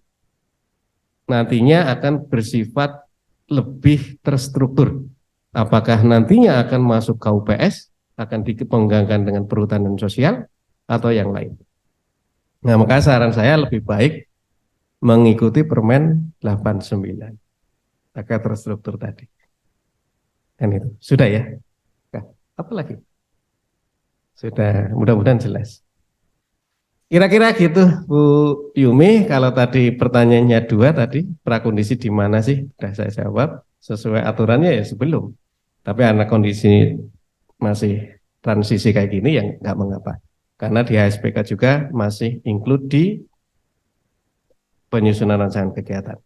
S1: nantinya akan bersifat lebih terstruktur. Apakah nantinya akan masuk KUPS, akan dikembangkan dengan perhutanan sosial atau yang lain. Nah, maka saran saya lebih baik mengikuti Permen 89. Agak terstruktur tadi. Kan itu. Sudah ya? Nah, apa lagi? Sudah, mudah-mudahan jelas. Kira-kira gitu Bu Yumi, kalau tadi pertanyaannya 2 tadi, prakondisi di mana sih? Sudah saya jawab, sesuai aturannya ya sebelum. Tapi anak kondisi masih transisi kayak gini yang nggak mengapa, karena di HSPK juga masih include di penyusunan rancangan kegiatan.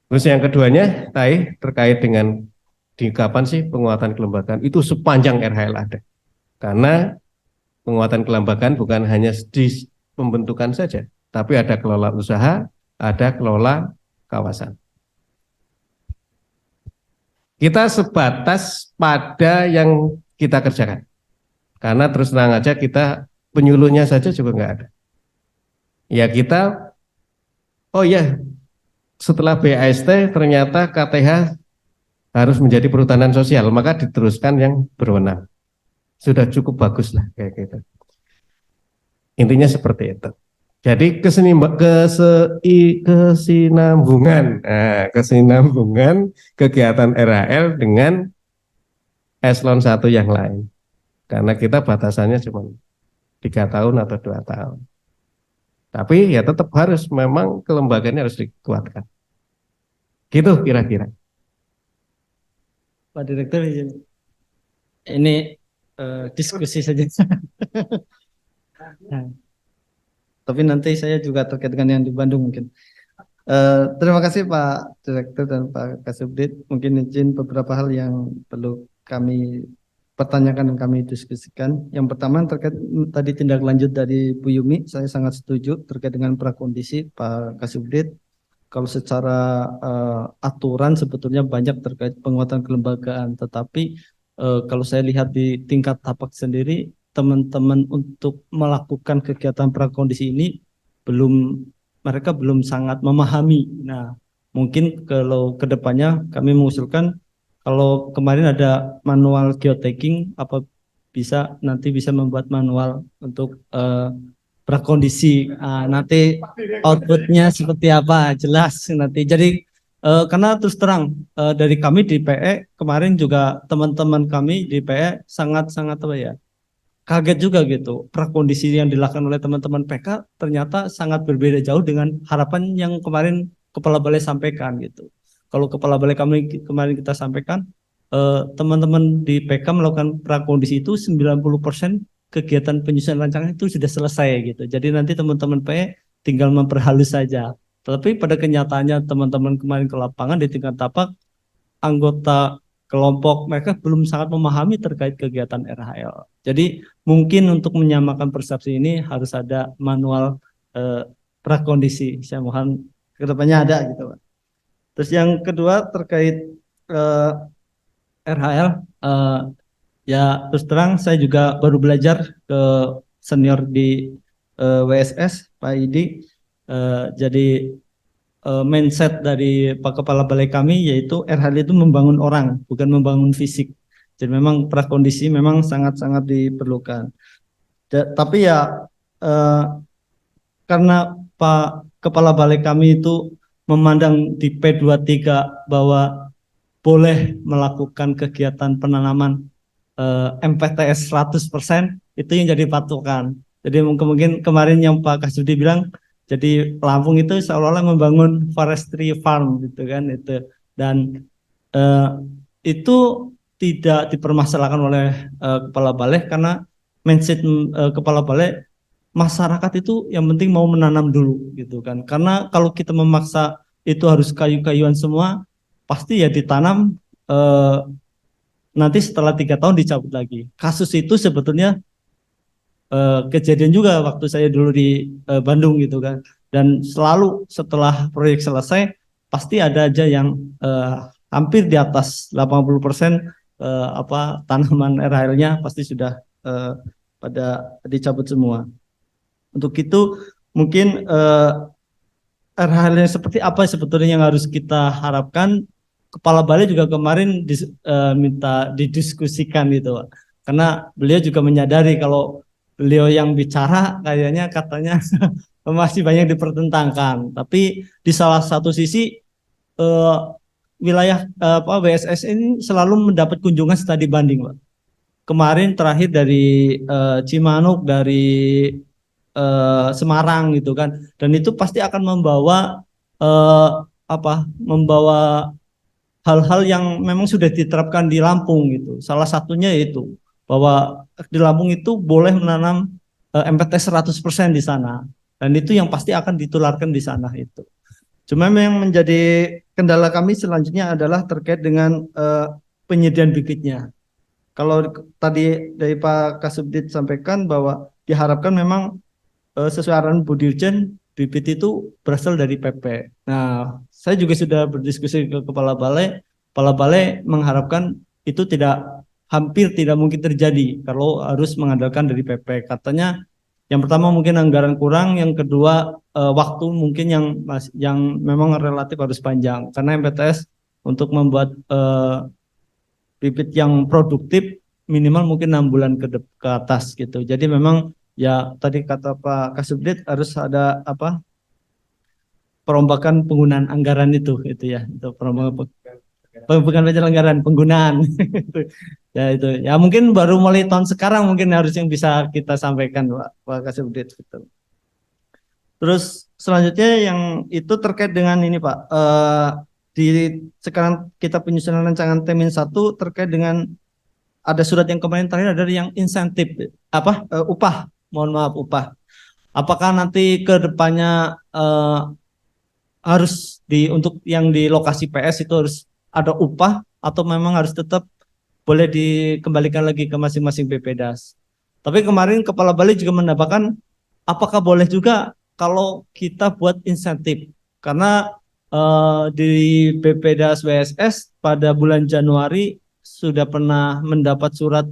S1: Terus yang keduanya, terkait dengan di kapan sih penguatan kelembagaan, itu sepanjang RHL ada, karena penguatan kelembagaan bukan hanya di pembentukan saja, tapi ada kelola usaha, ada kelola kawasan. Kita sebatas pada yang kita kerjakan. Karena terus terang aja kita penyuluhnya saja juga nggak ada. Ya kita, oh ya setelah BAST ternyata KTH harus menjadi perhutanan sosial, maka diteruskan yang berwenang. Sudah cukup bagus lah kayak gitu. Intinya seperti itu. Jadi kesinambungan kegiatan RHL dengan eselon 1 yang lain. Karena kita batasannya cuma 3 tahun atau 2 tahun. Tapi ya tetap harus, memang kelembagaannya harus dikuatkan. Gitu kira-kira.
S4: Pak Direktur, ini diskusi saja. Nah, tapi nanti saya juga terkait dengan yang di Bandung mungkin. Terima kasih Pak Direktur dan Pak Kasubdit. Mungkin izin beberapa hal yang perlu kami pertanyakan dan kami diskusikan. Yang pertama terkait tadi tindak lanjut dari Bu Yumi, saya sangat setuju terkait dengan prakondisi Pak Kasubdit. Kalau secara aturan sebetulnya banyak terkait penguatan kelembagaan, tetapi kalau saya lihat di tingkat tapak sendiri, teman-teman untuk melakukan kegiatan prakondisi ini mereka belum sangat memahami. Nah, mungkin kalau kedepannya kami mengusulkan, kalau kemarin ada manual geotagging, apa nanti bisa membuat manual untuk prakondisi. Nanti outputnya seperti apa jelas nanti. Jadi Karena terus terang dari kami di PE kemarin juga teman-teman kami di PE sangat-sangat apa ya, kaget juga gitu. Prakondisi yang dilakukan oleh teman-teman PK ternyata sangat berbeda jauh dengan harapan yang kemarin Kepala Balai sampaikan gitu. Kalau Kepala Balai kami kemarin kita sampaikan, teman-teman di PK melakukan prakondisi itu 90% kegiatan penyusunan rancangan itu sudah selesai gitu. Jadi nanti teman-teman PE tinggal memperhalus saja. Tapi pada kenyataannya teman-teman kemarin ke lapangan di tingkat tapak, anggota kelompok mereka belum sangat memahami terkait kegiatan RHL. Jadi mungkin untuk menyamakan persepsi ini harus ada manual prakondisi. Saya mohon kedepannya ada gitu, Pak. Terus yang kedua terkait RHL, ya terus terang saya juga baru belajar ke senior di WSS, Pak Idi. Jadi mindset dari Pak Kepala Balai kami yaitu RHL itu membangun orang, bukan membangun fisik. Jadi memang prakondisi memang sangat-sangat diperlukan. Tapi ya karena Pak Kepala Balai kami itu memandang di P23 bahwa boleh melakukan kegiatan penanaman MPTS 100%, itu yang jadi patokan. Jadi mungkin kemarin yang Pak Kasudi bilang, jadi Lampung itu seolah-olah membangun forestry farm gitu kan itu, dan itu tidak dipermasalahkan oleh Kepala Balai karena mindset Kepala Balai masyarakat itu yang penting mau menanam dulu gitu kan, karena kalau kita memaksa itu harus kayu-kayuan semua pasti ya ditanam nanti setelah 3 tahun dicabut lagi. Kasus itu sebetulnya kejadian juga waktu saya dulu di Bandung gitu kan, dan selalu setelah proyek selesai pasti ada aja yang hampir di atas 80% tanaman RHL-nya pasti sudah pada dicabut semua. Untuk itu mungkin RHL yang seperti apa sebetulnya yang harus kita harapkan. Kepala Balai juga kemarin minta didiskusikan gitu, Pak. Karena beliau juga menyadari kalau beliau yang bicara kayaknya katanya masih banyak dipertentangkan. Tapi di salah satu sisi wilayah WSS ini selalu mendapat kunjungan studi banding, Pak. Kemarin terakhir dari Cimanuk, dari Semarang gitu kan, dan itu pasti akan membawa membawa hal-hal yang memang sudah diterapkan di Lampung gitu. Salah satunya yaitu bahwa di Lampung itu boleh menanam MPT 100% di sana, dan itu yang pasti akan ditularkan di sana itu. Cuma yang menjadi kendala kami selanjutnya adalah terkait dengan penyediaan bibitnya. Kalau tadi dari Pak Kasubdit sampaikan bahwa diharapkan memang sesuai arahan Bu Dirjen, bibit itu berasal dari PP. Nah, saya juga sudah berdiskusi ke Kepala Balai. Kepala Balai mengharapkan itu hampir tidak mungkin terjadi kalau harus mengandalkan dari PP. Katanya yang pertama mungkin anggaran kurang, yang kedua waktu mungkin yang memang relatif harus panjang. Karena MPTS untuk membuat bibit yang produktif minimal mungkin 6 bulan ke atas gitu. Jadi memang ya tadi kata Pak Kasubdit harus ada perombakan penggunaan anggaran itu ya, itu perombakan bukan anggaran penggunaan. Ya itu ya mungkin baru mulai tahun sekarang mungkin harus yang bisa kita sampaikan Pak Kasubdit gitu. Terus selanjutnya yang itu terkait dengan ini Pak, di sekarang kita penyusunan rancangan T-1 terkait dengan ada surat yang kemarin terakhir ada yang insentif upah, mohon maaf upah. Apakah nanti ke depannya harus untuk yang di lokasi PS itu harus ada upah atau memang harus tetap boleh dikembalikan lagi ke masing-masing BPDAS. Tapi kemarin Kepala Balai juga menambahkan apakah boleh juga kalau kita buat insentif, karena di BPDAS WSS pada bulan Januari sudah pernah mendapat surat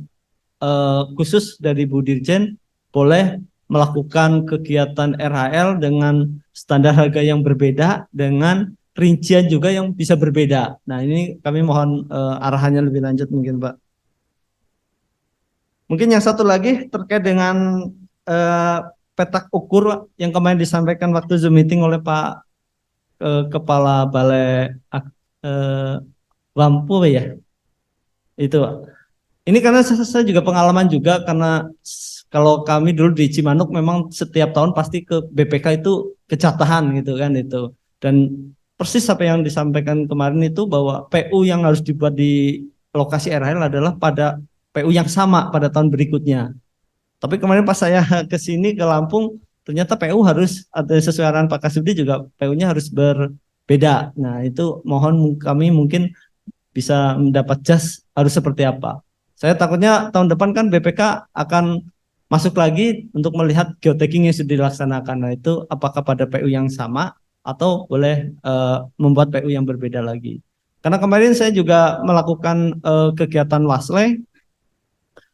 S4: khusus dari Bu Dirjen boleh melakukan kegiatan RHL dengan standar harga yang berbeda dengan rincian juga yang bisa berbeda. Nah ini kami mohon arahannya lebih lanjut mungkin Pak. Mungkin yang satu lagi terkait dengan petak ukur yang kemarin disampaikan waktu Zoom meeting oleh Pak kepala balai eh, Lampu ya itu. Ini karena saya juga pengalaman juga karena kalau kami dulu di Cimanuk memang setiap tahun pasti ke BPK itu kecatahan gitu kan itu. Dan persis apa yang disampaikan kemarin itu bahwa PU yang harus dibuat di lokasi RHL adalah pada PU yang sama pada tahun berikutnya. Tapi kemarin pas saya ke sini ke Lampung ternyata PU harus ada sesuai arahan Pak Kasubdi juga PU-nya harus berbeda. Nah, itu mohon kami mungkin bisa mendapat jas harus seperti apa. Saya takutnya tahun depan kan BPK akan masuk lagi untuk melihat geotagging yang sudah dilaksanakan. Nah itu apakah pada PU yang sama atau boleh membuat PU yang berbeda lagi. Karena kemarin saya juga melakukan kegiatan wasle.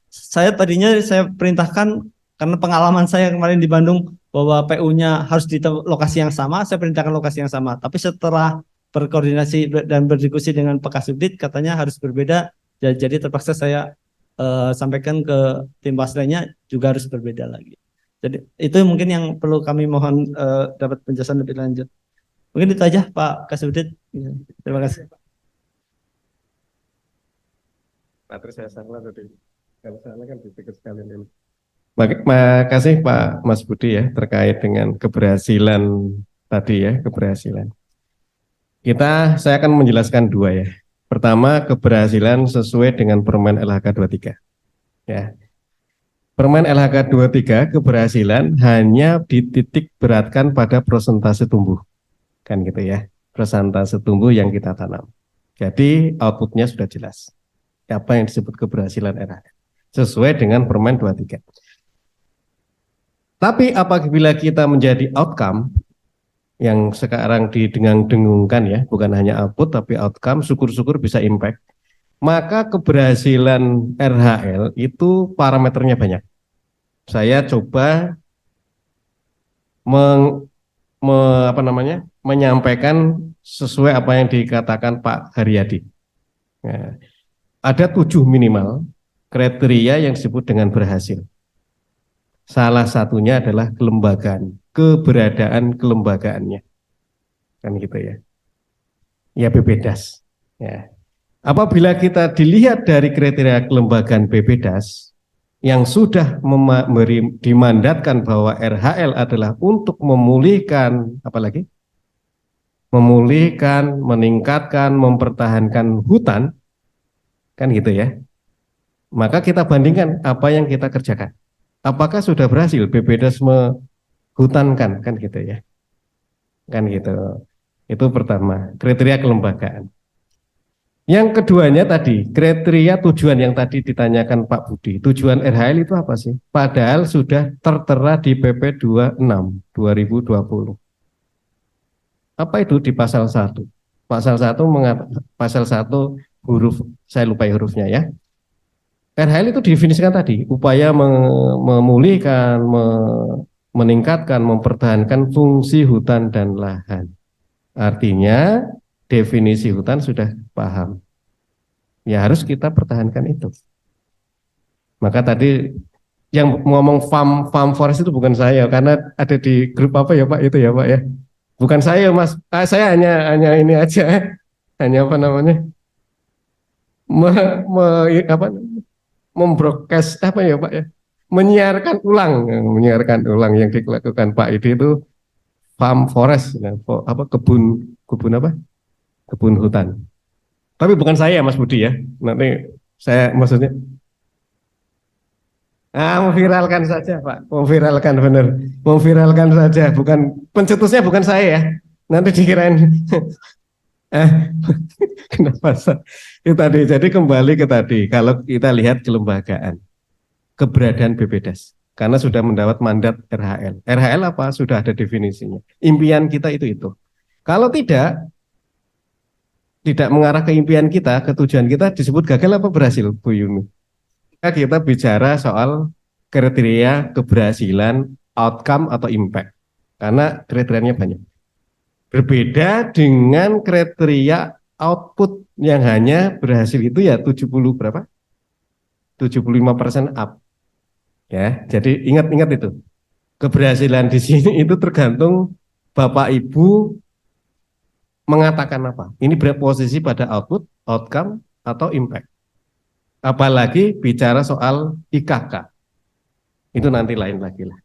S4: Saya tadinya saya perintahkan karena pengalaman saya kemarin di Bandung bahwa PU-nya harus di lokasi yang sama, saya perintahkan lokasi yang sama. Tapi setelah berkoordinasi dan berdiskusi dengan Pak Kasubdit katanya harus berbeda. Jadi terpaksa saya sampaikan ke tim waslenya juga harus berbeda lagi. Jadi itu mungkin yang perlu kami mohon dapat penjelasan lebih lanjut. Mungkin itu aja Pak Kasubdit. Terima kasih.
S1: Materi saya salah tadi. Kalau salah kan dipikir sekalian ini. Makasih Pak Mas Budi ya terkait dengan keberhasilan tadi ya, keberhasilan. Saya akan menjelaskan dua ya. Pertama, keberhasilan sesuai dengan Permen LHK 23. Ya. Permen LHK 23 keberhasilan hanya dititik beratkan pada persentase tumbuh. Kan gitu ya. Persentase tumbuh yang kita tanam. Jadi outputnya sudah jelas. Apa yang disebut keberhasilan LHK. Sesuai dengan Permen 23. Tapi apabila kita menjadi outcome yang sekarang didengung-dengungkan ya, bukan hanya output tapi outcome, syukur-syukur bisa impact. Maka keberhasilan RHL itu parameternya banyak. Saya coba menyampaikan sesuai apa yang dikatakan Pak Haryadi. Nah, ada 7 minimal kriteria yang disebut dengan berhasil. Salah satunya adalah kelembagaan, keberadaan kelembagaannya, kan gitu ya. Ya BPDAS. Ya. Apabila kita dilihat dari kriteria kelembagaan BPDAS yang sudah dimandatkan bahwa RHL adalah untuk memulihkan, apalagi memulihkan, meningkatkan, mempertahankan hutan, kan gitu ya. Maka kita bandingkan apa yang kita kerjakan. Apakah sudah berhasil BPDAS menghutankan, kan gitu ya. Kan gitu. Itu pertama, kriteria kelembagaan. Yang keduanya tadi, kriteria tujuan yang tadi ditanyakan Pak Budi. Tujuan RHL itu apa sih? Padahal sudah tertera di PP 26 2020. Apa itu di pasal 1? Pasal 1 huruf, saya lupa hurufnya ya. RHL itu definisikan tadi, upaya memulihkan, meningkatkan, mempertahankan fungsi hutan dan lahan. Artinya definisi hutan sudah paham. Ya harus kita pertahankan itu. Maka tadi yang ngomong farm forest itu bukan saya, karena ada di grup apa ya Pak itu ya Pak ya. Bukan saya Mas, saya hanya ini aja, hanya apa namanya, membroadcast apa ya Pak ya, menyiarkan ulang yang dilakukan Pak itu farm forest, kebun apa? Kebun hutan. Tapi bukan saya Mas Budi ya. Nanti saya maksudnya memviralkan saja Pak, memviralkan benar, memviralkan saja, bukan pencetusnya bukan saya ya. Nanti dikirain kenapa itu tadi. Jadi kembali ke tadi, kalau kita lihat kelembagaan, keberadaan BPDAS, karena sudah mendapat mandat RHL. RHL apa? Sudah ada definisinya. Impian kita itu. Kalau tidak mengarah ke impian kita, ke tujuan kita, disebut gagal apa berhasil, Bu Yuni? Kita bicara soal kriteria keberhasilan, outcome atau impact. Karena kriterianya banyak. Berbeda dengan kriteria output yang hanya berhasil itu ya 75% up. Ya, jadi ingat itu. Keberhasilan di sini itu tergantung Bapak Ibu mengatakan apa? Ini berposisi pada output, outcome, atau impact. Apalagi bicara soal IKK. Itu nanti lain lagi lah.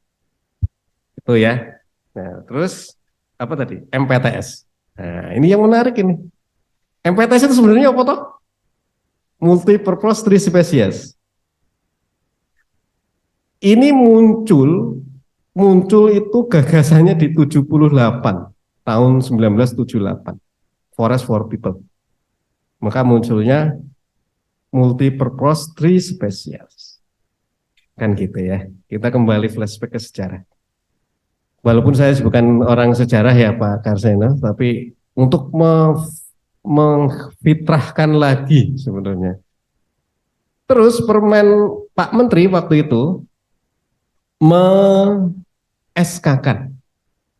S1: Itu ya. Nah, terus apa tadi? MPTS. Nah, ini yang menarik ini. MPTS itu sebenarnya apa toh? Multi-purpose tree species. Ini muncul itu gagasannya di 78 tahun 1978. Forest for People. Maka munculnya multi-purpose tree species. Kan gitu ya. Kita kembali flashback ke sejarah. Walaupun saya bukan orang sejarah ya Pak Karseno, tapi untuk mengfitrahkan lagi sebenarnya. Terus Permen Pak Menteri waktu itu meng-SK-kan.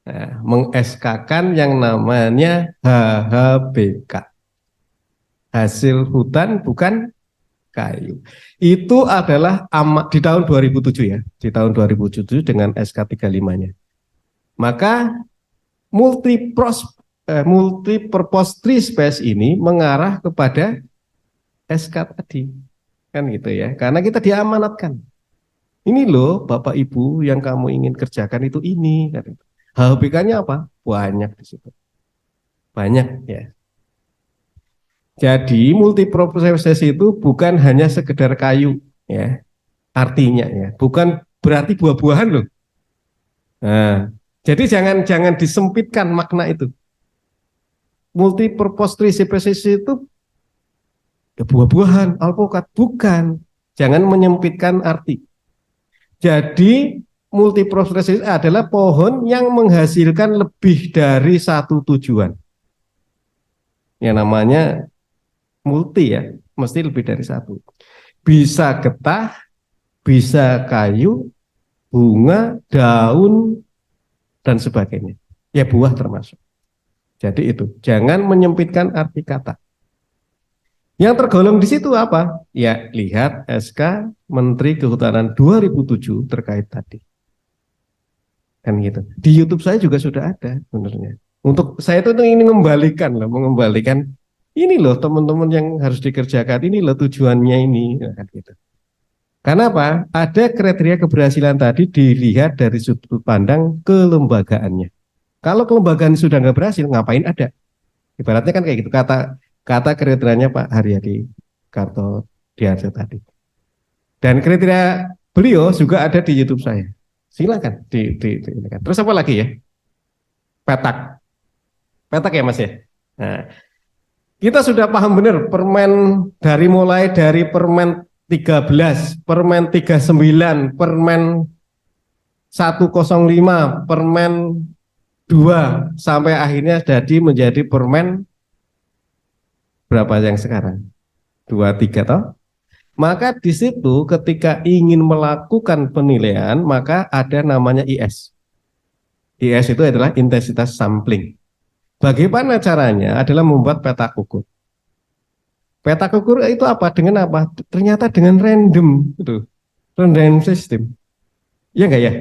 S1: Nah, meng-SK-kan yang namanya HHBK. Hasil hutan bukan kayu. Itu adalah di tahun 2007 ya, di tahun 2007 dengan SK 35-nya. Maka multi-purpose tree space ini mengarah kepada SK tadi. Kan gitu ya, karena kita diamanatkan. Ini loh Bapak Ibu yang kamu ingin kerjakan itu ini. HBK-nya apa? Banyak di situ. Banyak ya. Jadi multi-purpose itu bukan hanya sekedar kayu ya. Artinya ya, bukan berarti buah-buahan loh. Nah, jadi jangan disempitkan makna itu. Multi-purpose tree species itu ya buah-buahan, alpukat, bukan. Jangan menyempitkan arti. Jadi multi-purpose adalah pohon yang menghasilkan lebih dari satu tujuan. Yang namanya multi ya, mesti lebih dari satu. Bisa getah, bisa kayu, bunga, daun, dan sebagainya. Ya buah termasuk. Jadi itu, jangan menyempitkan arti kata. Yang tergolong di situ apa? Ya, lihat SK Menteri Kehutanan 2007 terkait tadi. Kan gitu. Di YouTube saya juga sudah ada sebenarnya. Untuk saya itu ingin mengembalikan ini loh teman-teman yang harus dikerjakan, ini loh tujuannya ini, kan gitu. Karena apa? Ada kriteria keberhasilan tadi dilihat dari sudut pandang kelembagaannya. Kalau kelembagaan sudah nggak berhasil, ngapain ada? Ibaratnya kan kayak gitu. Kata kriterianya Pak Haryadi Kartodiarjo tadi. Dan kriteria beliau juga ada di YouTube saya. Silakan Terus apa lagi ya? Petak ya Mas ya. Nah, kita sudah paham benar mulai dari permen 13, permen 39, permen 105, permen 2 sampai akhirnya jadi menjadi permen berapa yang sekarang? 23 toh? Maka di situ ketika ingin melakukan penilaian maka ada namanya IS. IS itu adalah intensitas sampling. Bagaimana caranya? Adalah membuat peta ukur. Peta ukur itu apa? Dengan apa? Ternyata dengan random gitu. Random system. Iya enggak ya?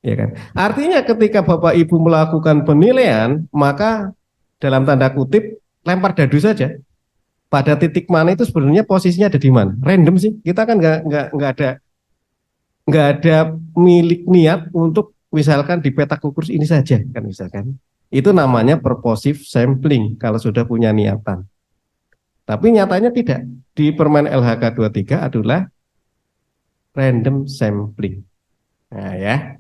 S1: Ya kan? Artinya ketika Bapak Ibu melakukan penilaian, maka dalam tanda kutip lempar dadu saja. Pada titik mana itu sebenarnya posisinya ada di mana? Random sih. Kita kan nggak ada milik niat untuk misalkan di peta ukur ini saja kan misalkan. Itu namanya purposive sampling kalau sudah punya niatan. Tapi nyatanya tidak. Di permen LHK 23 adalah random sampling. Nah ya.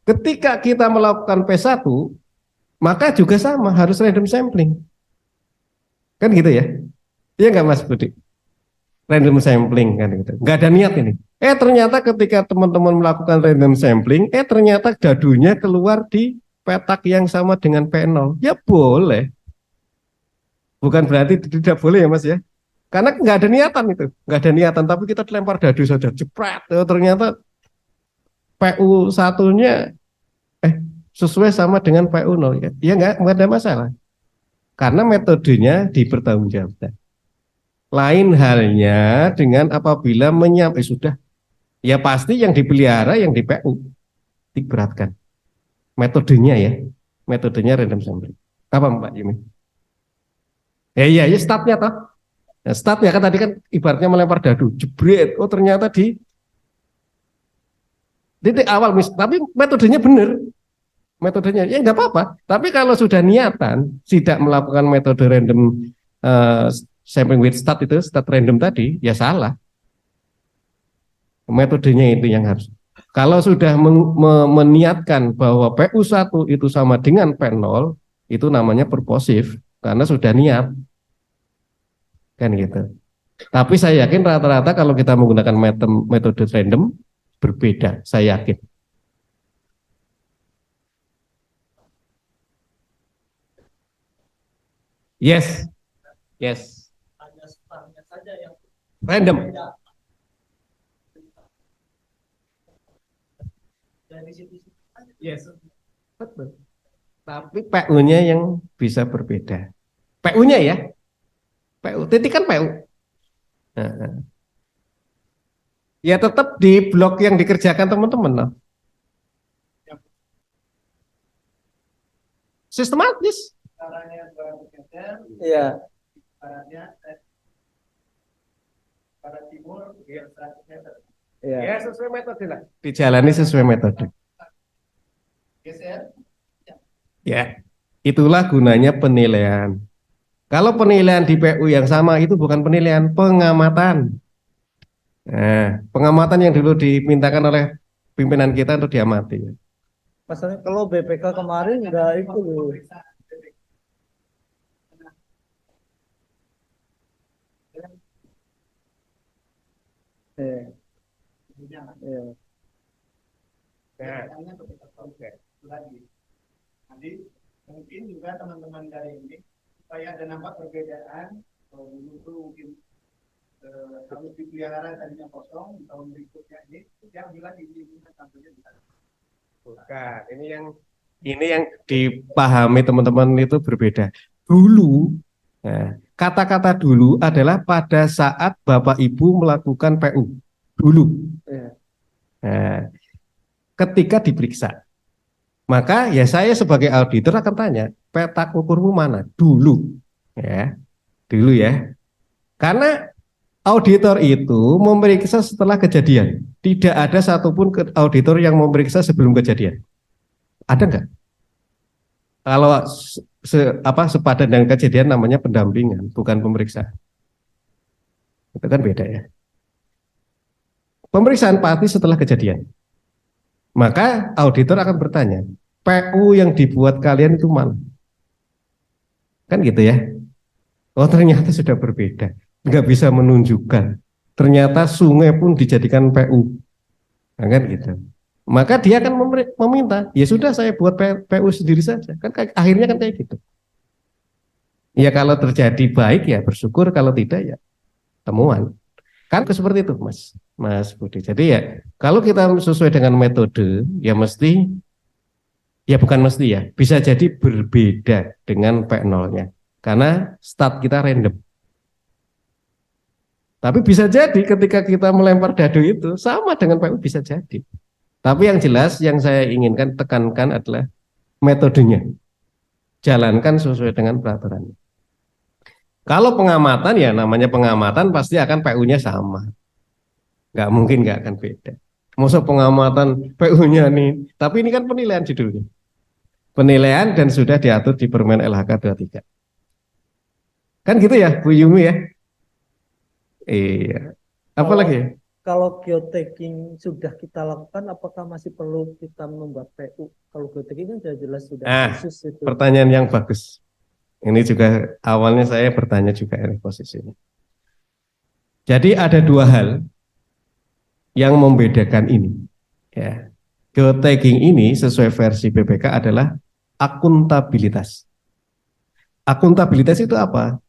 S1: Ketika kita melakukan P1, maka juga sama harus random sampling. Kan gitu ya? Iya nggak Mas Budi? Random sampling kan gitu. Nggak ada niat ini. Ternyata ketika teman-teman melakukan random sampling, ternyata dadunya keluar di petak yang sama dengan P0. Ya boleh. Bukan berarti tidak boleh ya Mas ya. Karena nggak ada niatan itu. Nggak ada niatan, tapi kita lempar dadu saja. Jepret. Ternyata PU satunya sesuai sama dengan PU0 ya. Ya nggak ada masalah. Karena metodenya dipertanggungjawabkan. Lain halnya dengan apabila sudah, ya pasti yang dipelihara yang di PU diberatkan. Metodenya ya, metodenya random sampling. Apa Mbak Yumi? Iya, ya startnya toh. Nah, startnya kan tadi kan ibaratnya melempar dadu, jebret. Oh ternyata di titik awal, tapi metodenya benar. Metodenya ya nggak apa-apa. Tapi kalau sudah niatan tidak melakukan metode random sampling with start itu, start random tadi, ya salah. Metodenya itu yang harus. Kalau sudah meniatkan bahwa PU1 itu sama dengan P0, itu namanya purposive karena sudah niat. Kan gitu. Tapi saya yakin rata-rata kalau kita menggunakan metode random berbeda, saya yakin. Yes. Yes. Random. Yes. Betul. Tapi PU-nya yang bisa berbeda. PU-nya ya. PU, titik kan PU. Nah, ya tetap di blok yang dikerjakan teman-teman loh. Sistematis.
S4: Iya. Iya.
S1: Ya sesuai metode lah. Dijalani sesuai metode. Ya, itulah gunanya penilaian. Kalau penilaian di PU yang sama itu bukan penilaian, pengamatan. Nah, pengamatan yang dulu dimintakan oleh pimpinan kita untuk diamati.
S4: Masalahnya kalau BPK kemarin nggak itu loh. Iya. Iya.
S5: Nanti mungkin juga teman-teman dari ini supaya ada nampak perbedaan. Kalau dulu tuh mungkin harus dipelihara tadinya kosong, tahun berikutnya ini yang bilang ini tampilnya bisa.
S1: Bukan, ini yang dipahami teman-teman itu berbeda. Dulu, kata-kata dulu adalah pada saat Bapak Ibu melakukan PU. Dulu.
S4: Iya.
S1: Nah, ketika diperiksa, maka ya saya sebagai auditor akan tanya, petak ukurmu mana? Dulu. Ya, dulu ya. Karena auditor itu memeriksa setelah kejadian. Tidak ada satupun auditor yang memeriksa sebelum kejadian. Ada nggak? Kalau sepadan dengan kejadian namanya pendampingan, bukan pemeriksaan. Itu kan beda ya. Pemeriksaan pasti setelah kejadian. Maka auditor akan bertanya, PU yang dibuat kalian itu mana? Kan gitu ya. Oh ternyata sudah berbeda. Nggak bisa menunjukkan. Ternyata sungai pun dijadikan PU. Nah, kan gitu. Maka dia akan meminta, ya sudah saya buat PU sendiri saja. Kan akhirnya kan kayak gitu. Ya kalau terjadi baik ya bersyukur, kalau tidak ya temuan. Kan seperti itu Mas Budi. Jadi ya kalau kita sesuai dengan metode ya mesti, ya bukan mesti ya, bisa jadi berbeda dengan P0-nya. Karena start kita random. Tapi bisa jadi ketika kita melempar dadu itu sama dengan PU bisa jadi. Tapi yang jelas yang saya inginkan tekankan adalah metodenya. Jalankan sesuai dengan peraturannya. Kalau pengamatan ya namanya pengamatan pasti akan PU-nya sama. Nggak mungkin nggak akan beda. Masa pengamatan PU-nya nih, tapi ini kan penilaian judulnya. Penilaian dan sudah diatur di Permen LHK 23. Kan gitu ya Bu Yumi ya? Iya. Apa lagi ya?
S4: Kalau geotagging sudah kita lakukan, apakah masih perlu kita membuat PU? Kalau geotagging kan sudah jelas sudah khusus itu.
S1: Pertanyaan yang bagus. Ini juga awalnya saya bertanya juga ini posisinya. Jadi ada dua hal yang membedakan ini. Ya. Geotagging ini sesuai versi BPK adalah akuntabilitas. Akuntabilitas itu apa?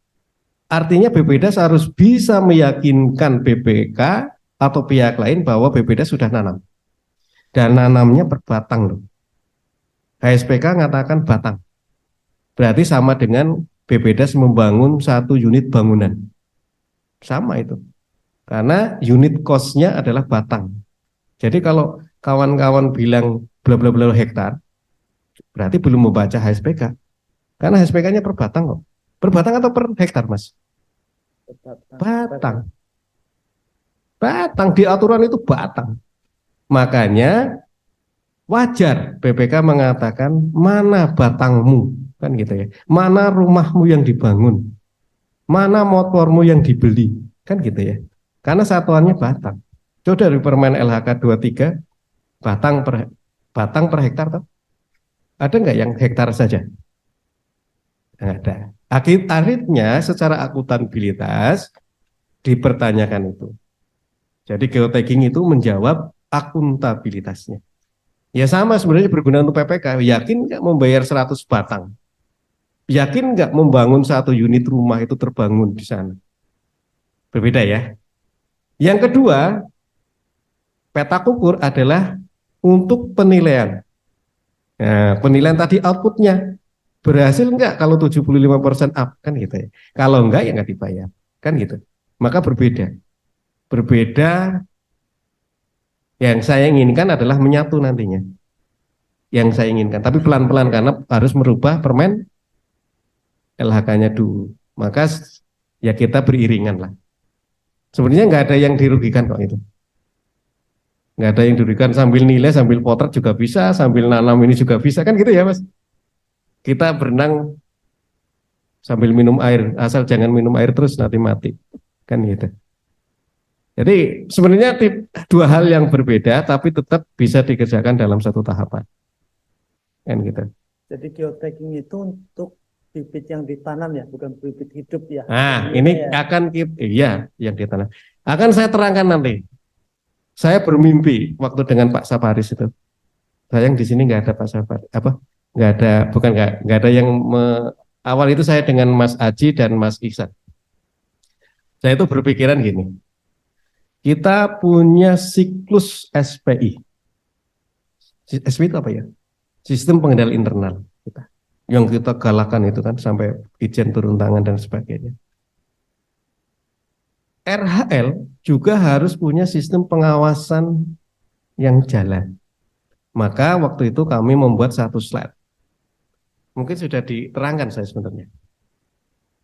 S1: Artinya BPDAS harus bisa meyakinkan BPK atau pihak lain bahwa BPDAS sudah nanam. Dan nanamnya berbatang loh. HSPK mengatakan batang. Berarti sama dengan BPDAS membangun satu unit bangunan. Sama itu. Karena unit cost-nya adalah batang. Jadi kalau kawan-kawan bilang bla bla bla hektar, berarti belum membaca HSPK. Karena HSPK-nya per batang kok. Per batang atau per hektar, Mas? Batang. Batang di aturan itu batang. Makanya wajar BPK mengatakan mana batangmu, kan gitu ya. Mana rumahmu yang dibangun, mana motormu yang dibeli, kan gitu ya. Karena satuannya batang. Coba dari Permen LHK 23 batang per hektar toh? Ada nggak yang hektar saja? Nggak ada. Akhirnya secara akuntabilitas dipertanyakan itu. Jadi geotagging itu menjawab akuntabilitasnya. Ya sama sebenarnya berguna untuk PPK. Yakin nggak membayar 100 batang? Yakin nggak membangun satu unit rumah itu terbangun di sana? Berbeda ya. Yang kedua, peta ukur adalah untuk penilaian. Nah, penilaian tadi outputnya berhasil nggak kalau 75% up, kan gitu ya. Kalau enggak ya nggak dibayar, kan gitu. Maka berbeda. Berbeda, yang saya inginkan adalah menyatu nantinya. Yang saya inginkan, tapi pelan-pelan karena harus merubah permen LHK-nya dulu. Maka ya kita beriringan lah. Sebenarnya nggak ada yang dirugikan kok itu. Nggak ada yang dirugikan, sambil nilai, sambil potret juga bisa, sambil nanam ini juga bisa, kan gitu ya Mas. Kita berenang sambil minum air, asal jangan minum air terus nanti mati, kan gitu. Jadi sebenarnya dua hal yang berbeda tapi tetap bisa dikerjakan dalam satu tahapan, kan gitu.
S4: Jadi geotagging itu untuk bibit yang ditanam ya, bukan bibit hidup ya.
S1: Nah,
S4: Jadi
S1: ini
S4: ya.
S1: akan iya yang ditanam. Akan saya terangkan nanti. Saya bermimpi waktu dengan Pak Saparis itu. Sayang di sini nggak ada Pak Saparis. Apa? Nggak ada, bukan nggak ada yang awal itu saya dengan Mas Aji dan Mas Iksan. Saya itu berpikiran gini. Kita punya siklus SPI. SPI itu apa ya? Sistem pengendali internal kita. Yang kita galakan itu kan sampai izin turun tangan dan sebagainya. RHL juga harus punya sistem pengawasan yang jalan. Maka waktu itu kami membuat satu slide. Mungkin sudah diterangkan saya sebenarnya.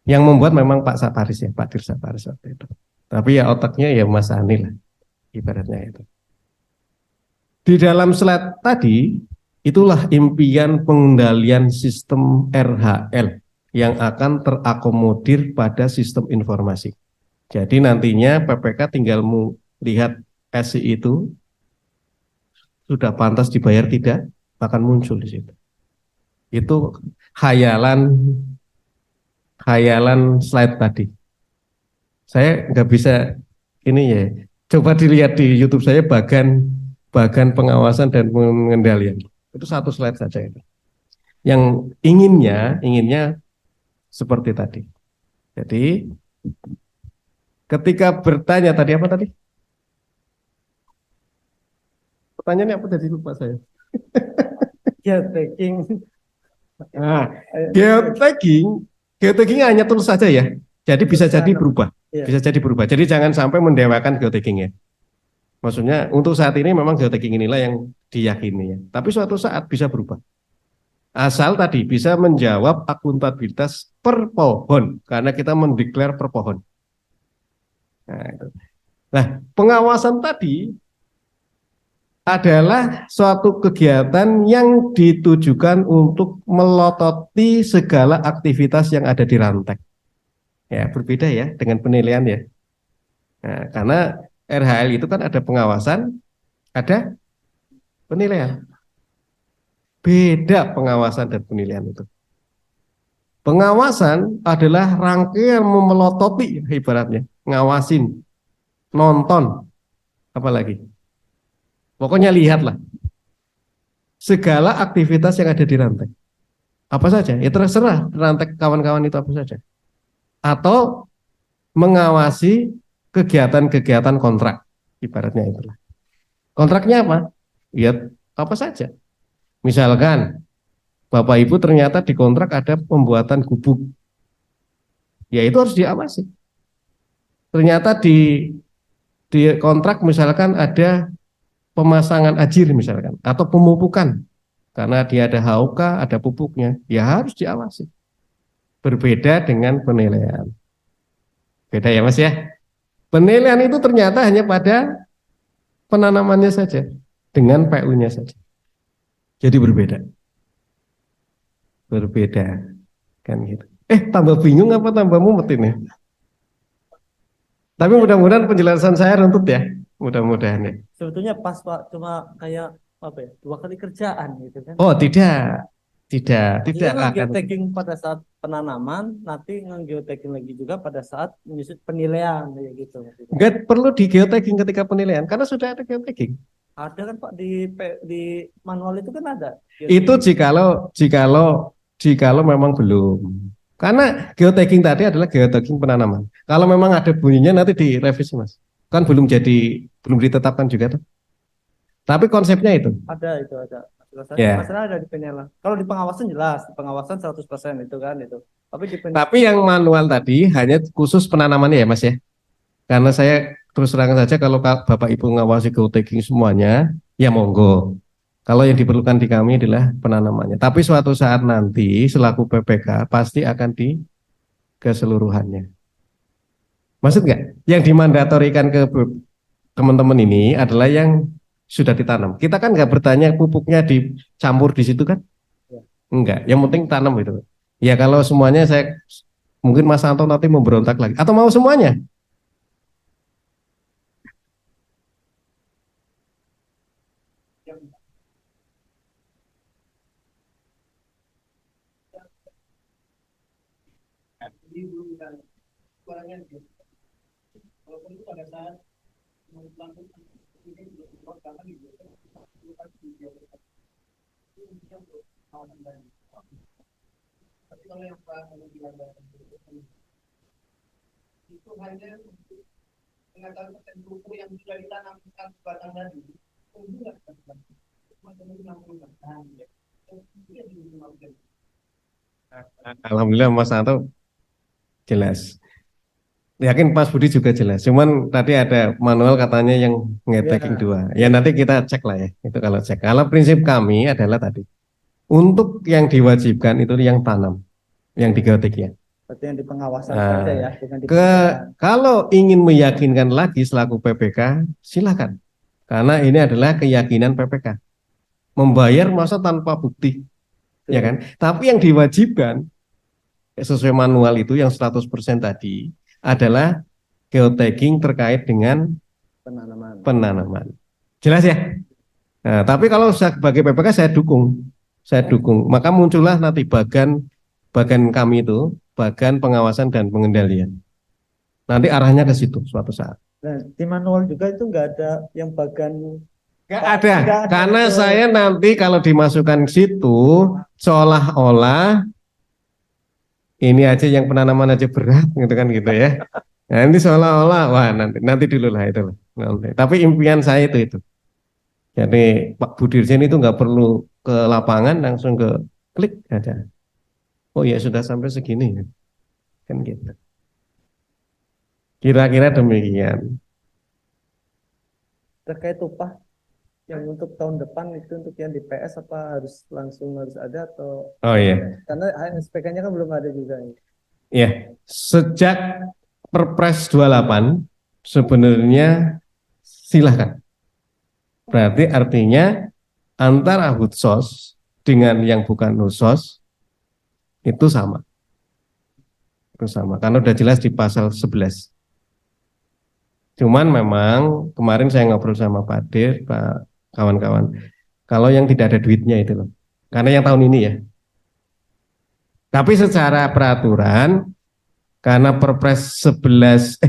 S1: Yang membuat memang Pak Saparis ya, Pak Dir Saparis waktu itu. Tapi ya otaknya ya Mas Ani lah, ibaratnya itu. Di dalam slide tadi, itulah impian pengendalian sistem RHL yang akan terakomodir pada sistem informasi. Jadi nantinya PPK tinggal melihat SI itu sudah pantas dibayar tidak, akan muncul di situ. Itu khayalan slide tadi. Saya nggak bisa ini ya. Coba dilihat di YouTube saya bagan pengawasan dan pengendalian. Itu satu slide saja itu. Yang inginnya seperti tadi. Jadi ketika bertanya tadi apa tadi? Pertanyaannya apa tadi lupa saya.
S4: Geotagging.
S1: Nah, geotagging hanya tools saja ya. Jadi bisa jadi berubah.
S4: Iya.
S1: Bisa jadi berubah. Jadi jangan sampai mendewakan geotagging ya. Maksudnya untuk saat ini memang geotagging inilah yang diyakini ya. Tapi suatu saat bisa berubah. Asal tadi bisa menjawab akuntabilitas per pohon karena kita mendeklar per pohon. Nah, pengawasan tadi adalah suatu kegiatan yang ditujukan untuk melototi segala aktivitas yang ada di rantai. Ya, berbeda ya dengan penilaian ya. Nah, karena RHL itu kan ada pengawasan, ada penilaian. Beda pengawasan dan penilaian itu. Pengawasan adalah rangkaian memelototi ibaratnya, ngawasin, nonton, apalagi. Pokoknya lihatlah segala aktivitas yang ada di rantai. Apa saja? Ya terserah rantai kawan-kawan itu apa saja. Atau mengawasi kegiatan-kegiatan kontrak, ibaratnya itulah. Kontraknya apa? Ya apa saja. Misalkan Bapak Ibu ternyata di kontrak ada pembuatan gubuk, ya itu harus diawasi. Ternyata di kontrak misalkan ada pemasangan ajir misalkan atau pemupukan karena dia ada HOK, ada pupuknya, ya harus diawasi. Berbeda dengan penilaian. Beda ya Mas ya. Penilaian itu ternyata hanya pada penanamannya saja, dengan PU-nya saja. Jadi berbeda. Berbeda kan gitu. Tambah bingung apa tambah mumet ini? Tapi mudah-mudahan penjelasan saya runtut ya. Mudah-mudahan ya.
S6: Sebetulnya pas Pak, cuma kayak apa ya, 2 kali kerjaan gitu kan.
S1: Oh tidak, tidak
S6: Dia
S1: akan.
S6: nge-geotagging pada saat penanaman, nanti nge-geotagging lagi juga pada saat menyusun penilaian kayak gitu.
S1: Nggak perlu di geotagging ketika penilaian karena sudah ada geotagging.
S6: Ada kan Pak di manual itu kan ada.
S1: Itu jikalau memang belum. Karena geotagging tadi adalah geotagging penanaman. Kalau memang ada bunyinya nanti direvisi Mas. Kan belum ditetapkan juga tuh. Tapi konsepnya itu.
S6: Ada itu ada.
S1: Ya.
S6: Masalah ada di penilaian. Kalau di pengawasan jelas, di pengawasan 100% itu kan itu. Tapi di
S1: Tapi yang manual tadi hanya khusus penanamannya ya Mas ya. Karena saya terus terang saja kalau Bapak Ibu ngawasi geotagging semuanya, ya monggo. Kalau yang diperlukan di kami adalah penanamannya. Tapi suatu saat nanti selaku PPK pasti akan di keseluruhannya. Maksud nggak? Yang dimandatorikan ke teman-teman ini adalah yang sudah ditanam. Kita kan nggak bertanya pupuknya dicampur di situ kan? Enggak. Yang penting tanam itu. Ya kalau semuanya mungkin Mas Anto nanti memberontak lagi. Atau mau semuanya?
S5: Jadi belum kita kurangnya gitu. Walaupun itu pada saat melakukan ini belum dilakukan gitu. Itu pasti dia itu intinya untuk kawasan tadi. Tapi kalau yang Pak bilang itu hanya untuk mengatakan persen pupuk yang sudah ditanamkan batang tadi. Itu enggak kan? Cuma 60%. Itu yang dimaksudkan.
S1: Alhamdulillah Mas Anto jelas. Yakin Mas Budi juga jelas. Cuman tadi ada manual katanya yang nge-tagging dua. Ya nanti kita cek lah ya. Itu kalau cek. Kalau prinsip kami adalah tadi. Untuk yang diwajibkan itu yang tanam. Yang di geotagging ya.
S6: Berarti yang di pengawasan
S1: Nah,
S6: saja ya, bukan di penilaian.
S1: Kalau ingin meyakinkan lagi selaku PPK, silakan. Karena ini adalah keyakinan PPK. Membayar masa tanpa bukti. Ya kan? Tapi yang diwajibkan sesuai manual itu yang 100% tadi adalah geotagging terkait dengan penanaman. Jelas ya? Nah, tapi kalau sebagai PPK saya dukung. Maka muncullah nanti bagan kami itu, bagan pengawasan dan pengendalian. Nanti arahnya ke situ suatu saat.
S6: Nah, di manual juga itu nggak ada yang bagian.
S1: Nggak ada, karena
S6: itu.
S1: saya nanti kalau dimasukkan ke situ seolah-olah ini aja yang penanaman aja berat gitu kan gitu ya. Nah, ini seolah-olah wah nanti dulu lah itu. Nanti. Tapi impian saya itu. Jadi Pak Budirjen itu nggak perlu ke lapangan langsung ke klik aja. Oh ya sudah sampai segini kan gitu. Kira-kira demikian.
S6: Terkait upah yang untuk tahun depan itu untuk yang di PS apa harus ada atau
S1: Oh iya.
S6: karena SPK-nya kan belum ada juga.
S1: Ya, sejak Perpres 28 sebenarnya silahkan. Berarti artinya antara Hutsos dengan yang bukan Husos itu sama. Itu sama, karena udah jelas di pasal 11. Cuman memang kemarin saya ngobrol sama Pak Dir, Pak kawan-kawan, kalau yang tidak ada duitnya itu loh. Karena yang tahun ini ya. Tapi secara peraturan karena Perpres 28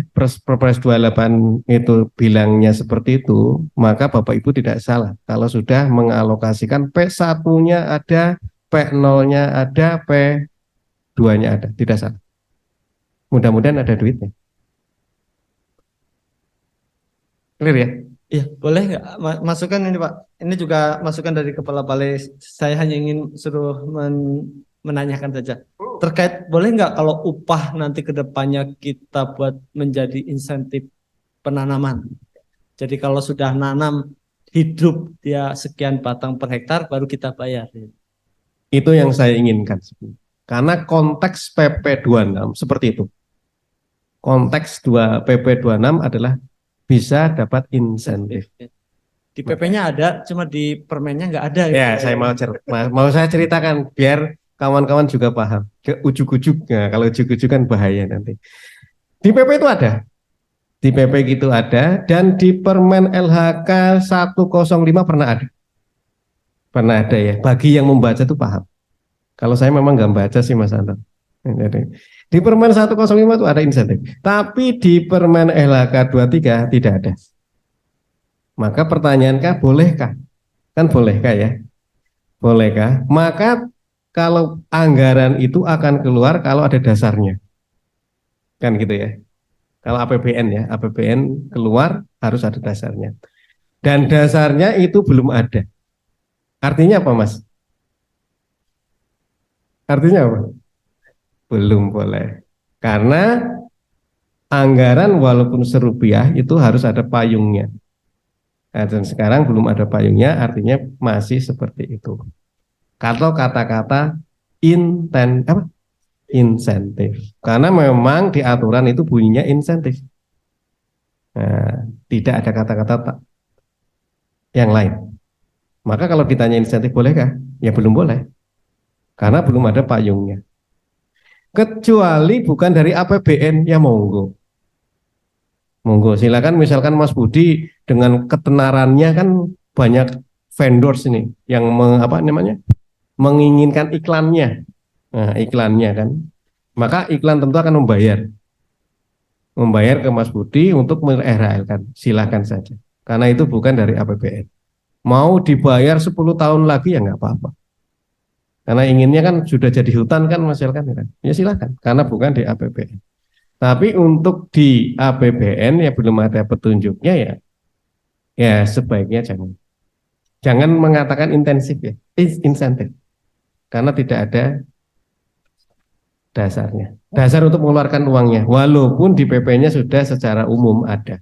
S1: itu bilangnya seperti itu, maka Bapak Ibu tidak salah kalau sudah mengalokasikan P1-nya ada, P0-nya ada, P2-nya ada, tidak salah. Mudah-mudahan ada duitnya. Clear ya?
S4: Iya, boleh nggak masukan ini Pak? Ini juga masukan dari Kepala Balai. Saya hanya ingin suruh menanyakan saja. Terkait boleh nggak kalau upah nanti ke depannya kita buat menjadi insentif penanaman. Jadi kalau sudah nanam hidup dia sekian batang per hektar baru kita bayar.
S1: Itu yang saya inginkan. Karena konteks PP 26 seperti itu. Konteks PP 26 adalah bisa dapat insentif.
S6: Di PP-nya ada, cuma di permennya nggak ada.
S1: Ya, saya mau saya ceritakan biar kawan-kawan juga paham. Ke ujuk-ujuk, nah, kalau ujuk-ujuk kan bahaya nanti. Di PP itu ada, di PP gitu ada, dan di Permen LHK 105 pernah ada ya. Bagi yang membaca itu paham. Kalau saya memang nggak baca sih Mas Anton. Jadi, di Permen 105 itu ada insentif, tapi di Permen LHK 23 tidak ada. Maka pertanyaankah bolehkah? Kan bolehkah ya? Bolehkah? Maka kalau anggaran itu akan keluar kalau ada dasarnya. Kan gitu ya. Kalau APBN ya, APBN keluar harus ada dasarnya. Dan dasarnya itu belum ada. Artinya apa, Mas? Artinya apa? Belum boleh. Karena anggaran walaupun serupiah itu harus ada payungnya. Nah, dan sekarang belum ada payungnya, artinya masih seperti itu. Kalau kata-kata insentif, karena memang di aturan itu bunyinya insentif. Nah, tidak ada kata-kata yang lain. Maka kalau ditanya insentif bolehkah? Ya belum boleh, karena belum ada payungnya. Kecuali bukan dari APBN, ya monggo. Monggo, silakan misalkan Mas Budi dengan ketenarannya kan banyak vendors ini yang menginginkan iklannya. Nah, iklannya kan. Maka iklan tentu akan membayar ke Mas Budi untuk RHL kan. Silakan saja. Karena itu bukan dari APBN. Mau dibayar 10 tahun lagi ya nggak apa-apa. Karena inginnya kan sudah jadi hutan kan Mas Elkan kan. Ya silakan, karena bukan di APBN. Tapi untuk di APBN ya belum ada petunjuknya ya. Ya sebaiknya jangan mengatakan intensif ya, insentif. Karena tidak ada dasarnya. Dasar untuk mengeluarkan uangnya. Walaupun di PP-nya sudah secara umum ada.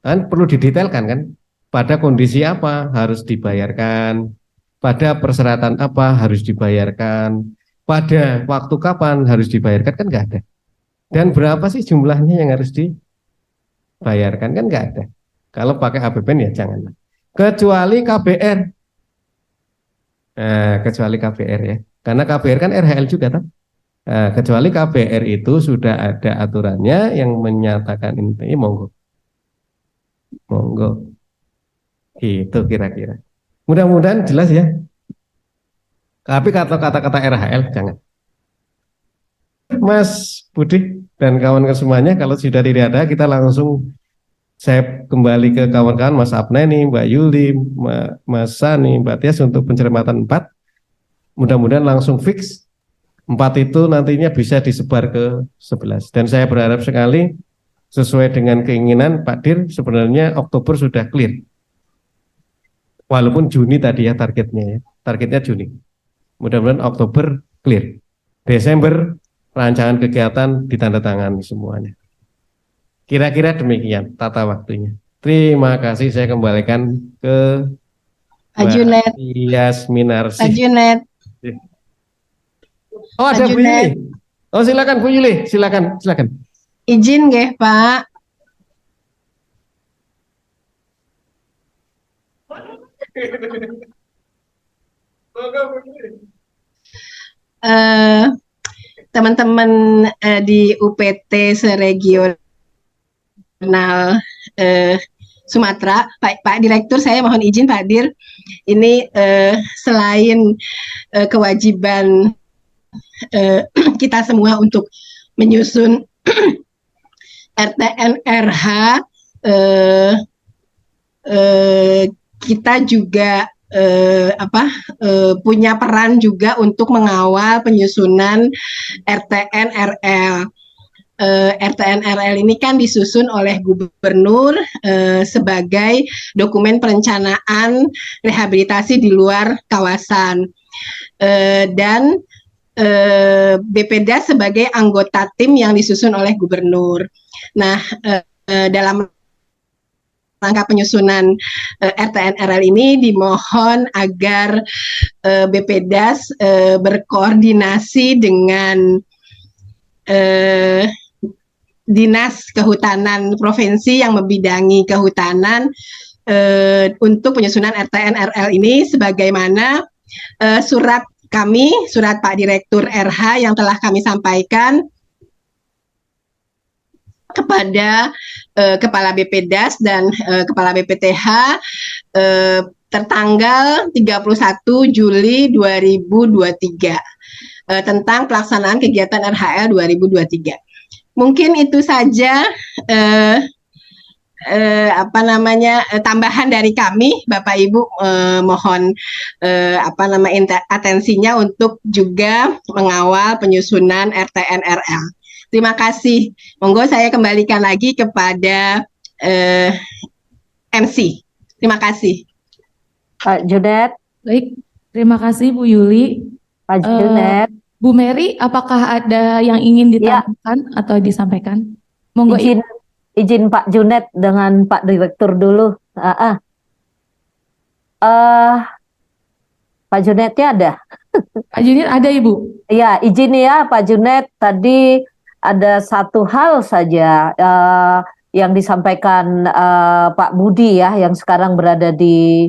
S1: Kan perlu didetailkan kan. Pada kondisi apa harus dibayarkan. Pada persyaratan apa harus dibayarkan. Pada waktu kapan harus dibayarkan kan nggak ada. Dan berapa sih jumlahnya yang harus dibayarkan kan nggak ada. Kalau pakai APBN ya janganlah. Kecuali KBR. Nah, kecuali KBR ya. Karena KBR kan RHL juga kan. Nah, kecuali KBR itu sudah ada aturannya yang menyatakan ini monggo. Monggo. Itu kira-kira. Mudah-mudahan jelas ya. Tapi kata-kata RHL jangan. Mas Budi dan kawan-kawan semuanya, kalau sudah tidak ada, kita langsung saya kembali ke kawan-kawan Mas Abne nih, Mbak Yuli, Mas Sani, Mbak Tias untuk pencermatan 4. Mudah-mudahan langsung fix 4 itu nantinya bisa disebar ke 11. Dan saya berharap sekali sesuai dengan keinginan Pak Dir, sebenarnya Oktober sudah clear. Walaupun Juni tadi ya targetnya ya, targetnya Juni. Mudah-mudahan Oktober clear. Desember rancangan kegiatan ditandatangani semuanya. Kira-kira demikian tata waktunya. Terima kasih, saya kembalikan ke
S7: Pak Junet.
S1: Yasminarsi.
S7: Pak Junet.
S1: Oh ada Bu Yuli. Oh silakan Bu Yuli, silakan.
S7: Izin nggih Pak. Teman-teman di UPT seregional Sumatera, Pak Direktur, saya mohon izin Pak Dir, ini selain kewajiban kita semua untuk menyusun RTN RH, kita juga punya peran juga untuk mengawal penyusunan RTN RL. RTN RL ini kan disusun oleh gubernur sebagai dokumen perencanaan rehabilitasi di luar kawasan, dan BPDA sebagai anggota tim yang disusun oleh gubernur. Nah, dalam rangka penyusunan RTN RL ini dimohon agar BPDAS berkoordinasi dengan Dinas Kehutanan Provinsi yang membidangi kehutanan untuk penyusunan RTN RL ini, sebagaimana surat Pak Direktur RH yang telah kami sampaikan kepada Kepala BPDAS dan Kepala BPTH tertanggal 31 Juli 2023 tentang pelaksanaan kegiatan RHL 2023. Mungkin itu saja tambahan dari kami, Bapak Ibu, mohon atensinya untuk juga mengawal penyusunan RTN RL. Terima kasih. Monggo saya kembalikan lagi kepada MC. Terima kasih.
S8: Pak Junet,
S9: Baik, terima kasih Bu Yuli.
S8: Pak Junet,
S9: Bu Mary, apakah ada yang ingin ditambahkan atau disampaikan? Monggo.
S8: izin Pak Junet dengan Pak Direktur dulu. Pak Junetnya ada?
S9: Pak Junet ada, Ibu?
S8: Iya, izin ya Pak Junet, tadi ada satu hal saja yang disampaikan Pak Budi ya, yang sekarang berada di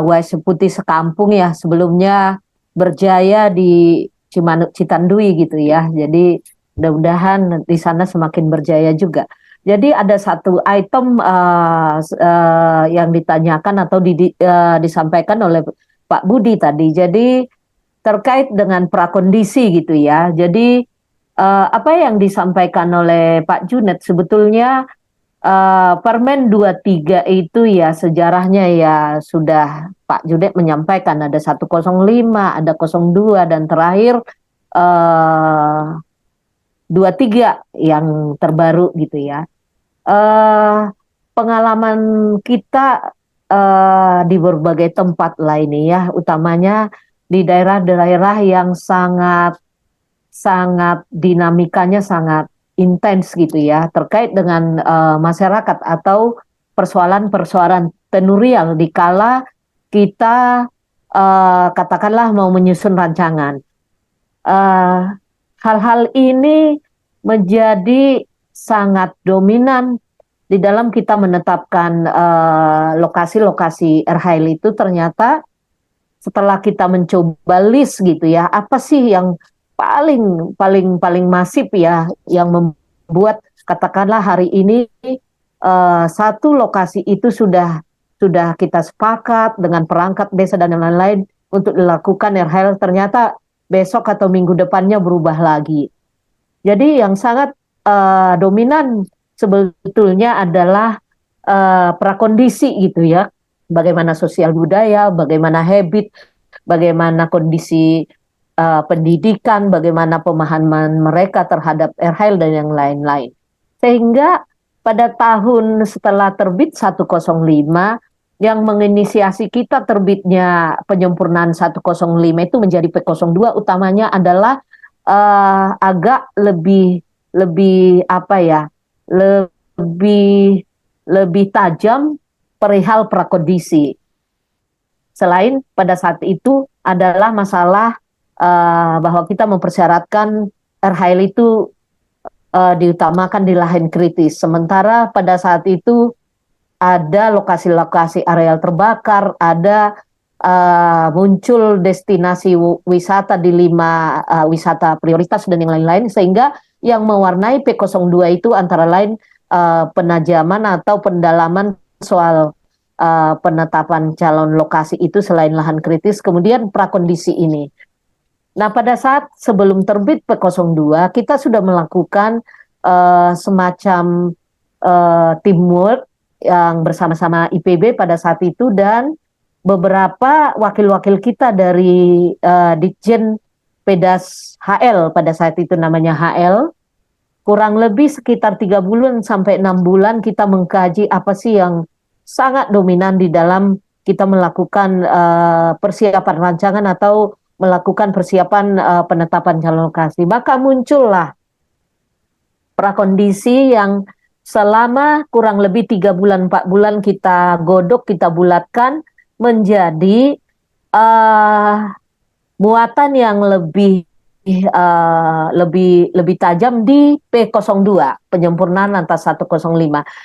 S8: WS Putih Sekampung ya, sebelumnya berjaya di Citandui gitu ya. Jadi mudah-mudahan di sana semakin berjaya juga. Jadi ada satu item yang ditanyakan atau disampaikan oleh Pak Budi tadi. Jadi terkait dengan prakondisi gitu ya. Jadi apa yang disampaikan oleh Pak Junet sebetulnya Permen 23 itu ya sejarahnya ya sudah Pak Junet menyampaikan, ada 105, ada 02 dan terakhir 23 yang terbaru gitu ya. Pengalaman kita di berbagai tempat lainnya ya, utamanya di daerah-daerah yang sangat dinamikanya sangat intens gitu ya, terkait dengan masyarakat atau persoalan-persoalan tenurial dikala kita katakanlah mau menyusun rancangan. Hal-hal ini menjadi sangat dominan di dalam kita menetapkan lokasi-lokasi RHL itu. Ternyata setelah kita mencoba list gitu ya, apa sih yang paling masif ya yang membuat katakanlah hari ini satu lokasi itu sudah kita sepakat dengan perangkat desa dan lain-lain untuk dilakukan RHL, ternyata besok atau minggu depannya berubah lagi. Jadi yang sangat dominan sebetulnya adalah prakondisi gitu ya, bagaimana sosial budaya, bagaimana habit, bagaimana kondisi pendidikan, bagaimana pemahaman mereka terhadap RHL dan yang lain-lain. Sehingga pada tahun setelah terbit 105 yang menginisiasi kita terbitnya penyempurnaan 105 itu menjadi P02 utamanya adalah agak lebih tajam perihal prakondisi. Selain pada saat itu adalah masalah bahwa kita mempersyaratkan RHL itu diutamakan di lahan kritis. Sementara pada saat itu ada lokasi-lokasi areal terbakar, ada muncul destinasi wisata di 5 wisata prioritas dan yang lain-lain, sehingga yang mewarnai P02 itu antara lain penajaman atau pendalaman soal penetapan calon lokasi itu selain lahan kritis, kemudian prakondisi ini. Nah, pada saat sebelum terbit P02, kita sudah melakukan semacam teamwork yang bersama-sama IPB pada saat itu, dan beberapa wakil-wakil kita dari Ditjen Pedas HL pada saat itu namanya HL, kurang lebih sekitar 3 bulan sampai 6 bulan kita mengkaji apa sih yang sangat dominan di dalam kita melakukan persiapan rancangan atau melakukan persiapan penetapan calon lokasi. Maka muncullah prakondisi yang selama kurang lebih 3 bulan 4 bulan kita godok, kita bulatkan menjadi muatan yang lebih tajam di P02, penyempurnaan atas 105.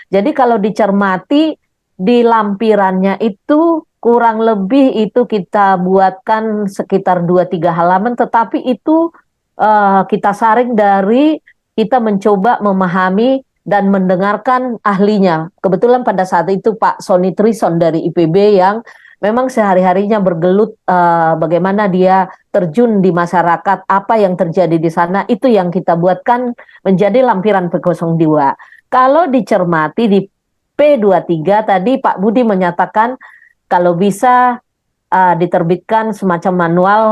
S8: Jadi kalau dicermati di lampirannya itu kurang lebih itu kita buatkan sekitar 2-3 halaman, tetapi itu kita saring dari kita mencoba memahami dan mendengarkan ahlinya. Kebetulan pada saat itu Pak Sony Trison dari IPB yang memang sehari-harinya bergelut bagaimana dia terjun di masyarakat, apa yang terjadi di sana, itu yang kita buatkan menjadi lampiran P02. Kalau dicermati di P23 tadi Pak Budi menyatakan kalau bisa diterbitkan semacam manual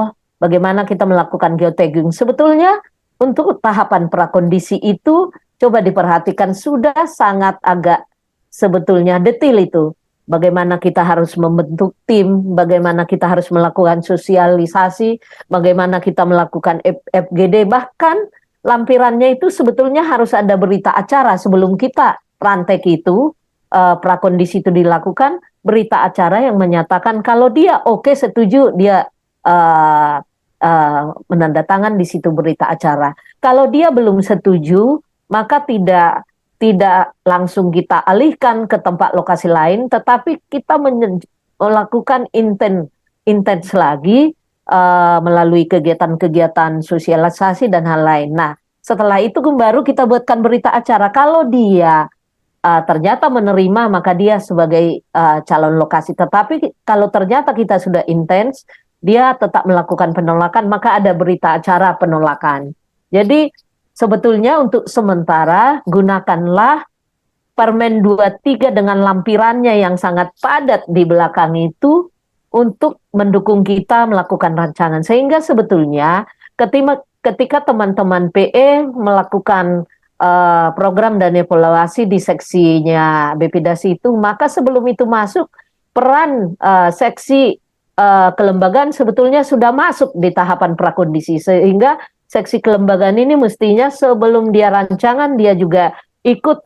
S8: bagaimana kita melakukan geotagging. Sebetulnya untuk tahapan prakondisi itu coba diperhatikan sudah sangat agak sebetulnya detail itu. Bagaimana kita harus membentuk tim, bagaimana kita harus melakukan sosialisasi, bagaimana kita melakukan FGD, bahkan lampirannya itu sebetulnya harus ada berita acara sebelum kita rantek itu, prakondisi itu dilakukan, berita acara yang menyatakan kalau dia oke, setuju, dia menandatangan di situ berita acara. Kalau dia belum setuju, maka tidak langsung kita alihkan ke tempat lokasi lain, tetapi kita melakukan intens lagi melalui kegiatan-kegiatan sosialisasi dan hal lain. Nah, setelah itu baru kita buatkan berita acara. Kalau dia ternyata menerima, maka dia sebagai calon lokasi. Tetapi kalau ternyata kita sudah intens, dia tetap melakukan penolakan, maka ada berita acara penolakan. Jadi sebetulnya untuk sementara gunakanlah Permen 23 dengan lampirannya yang sangat padat di belakang itu untuk mendukung kita melakukan rancangan. Sehingga sebetulnya ketika teman-teman PE melakukan program dan evaluasi di seksinya BPDASI itu, maka sebelum itu masuk peran seksi kelembagaan sebetulnya sudah masuk di tahapan prakondisi, sehingga seksi kelembagaan ini mestinya sebelum dia rancangan dia juga ikut,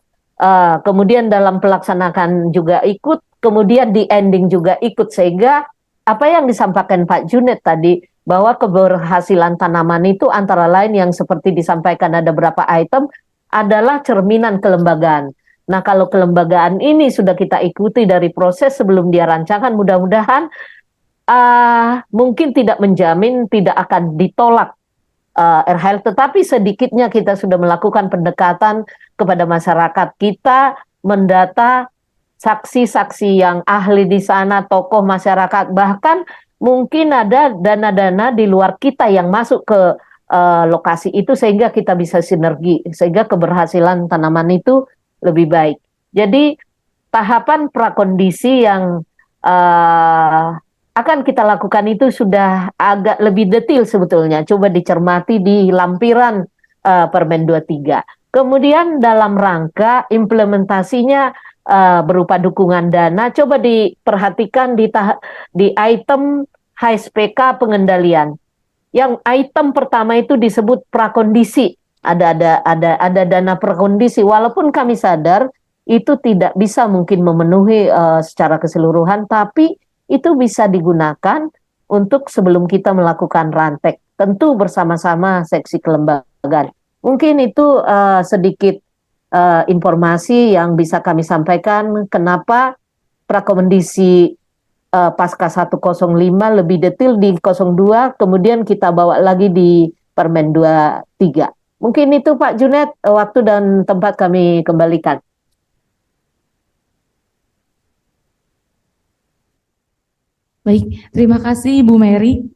S8: kemudian dalam pelaksanaan juga ikut, kemudian di ending juga ikut, sehingga apa yang disampaikan Pak Junet tadi bahwa keberhasilan tanaman itu antara lain yang seperti disampaikan ada beberapa item adalah cerminan kelembagaan. Nah, kalau kelembagaan ini sudah kita ikuti dari proses sebelum dia rancangan, mudah-mudahan mungkin tidak menjamin tidak akan ditolak RHL, tetapi sedikitnya kita sudah melakukan pendekatan kepada masyarakat. Kita mendata saksi-saksi yang ahli di sana, tokoh masyarakat, bahkan mungkin ada dana-dana di luar kita yang masuk ke lokasi itu sehingga kita bisa sinergi, sehingga keberhasilan tanaman itu lebih baik. Jadi tahapan prakondisi yang akan kita lakukan itu sudah agak lebih detail sebetulnya. Coba dicermati di lampiran Permen 23. Kemudian dalam rangka implementasinya berupa dukungan dana, coba diperhatikan di item HSPK pengendalian. Yang item pertama itu disebut prakondisi. Ada dana prakondisi, walaupun kami sadar itu tidak bisa mungkin memenuhi secara keseluruhan, tapi itu bisa digunakan untuk sebelum kita melakukan rantek, tentu bersama-sama seksi kelembagaan. Mungkin itu sedikit informasi yang bisa kami sampaikan kenapa prakondisi pasca 105 lebih detail di 02, kemudian kita bawa lagi di Permen 23. Mungkin itu Pak Junet, waktu dan tempat kami kembalikan.
S9: Baik, terima kasih Bu Mary.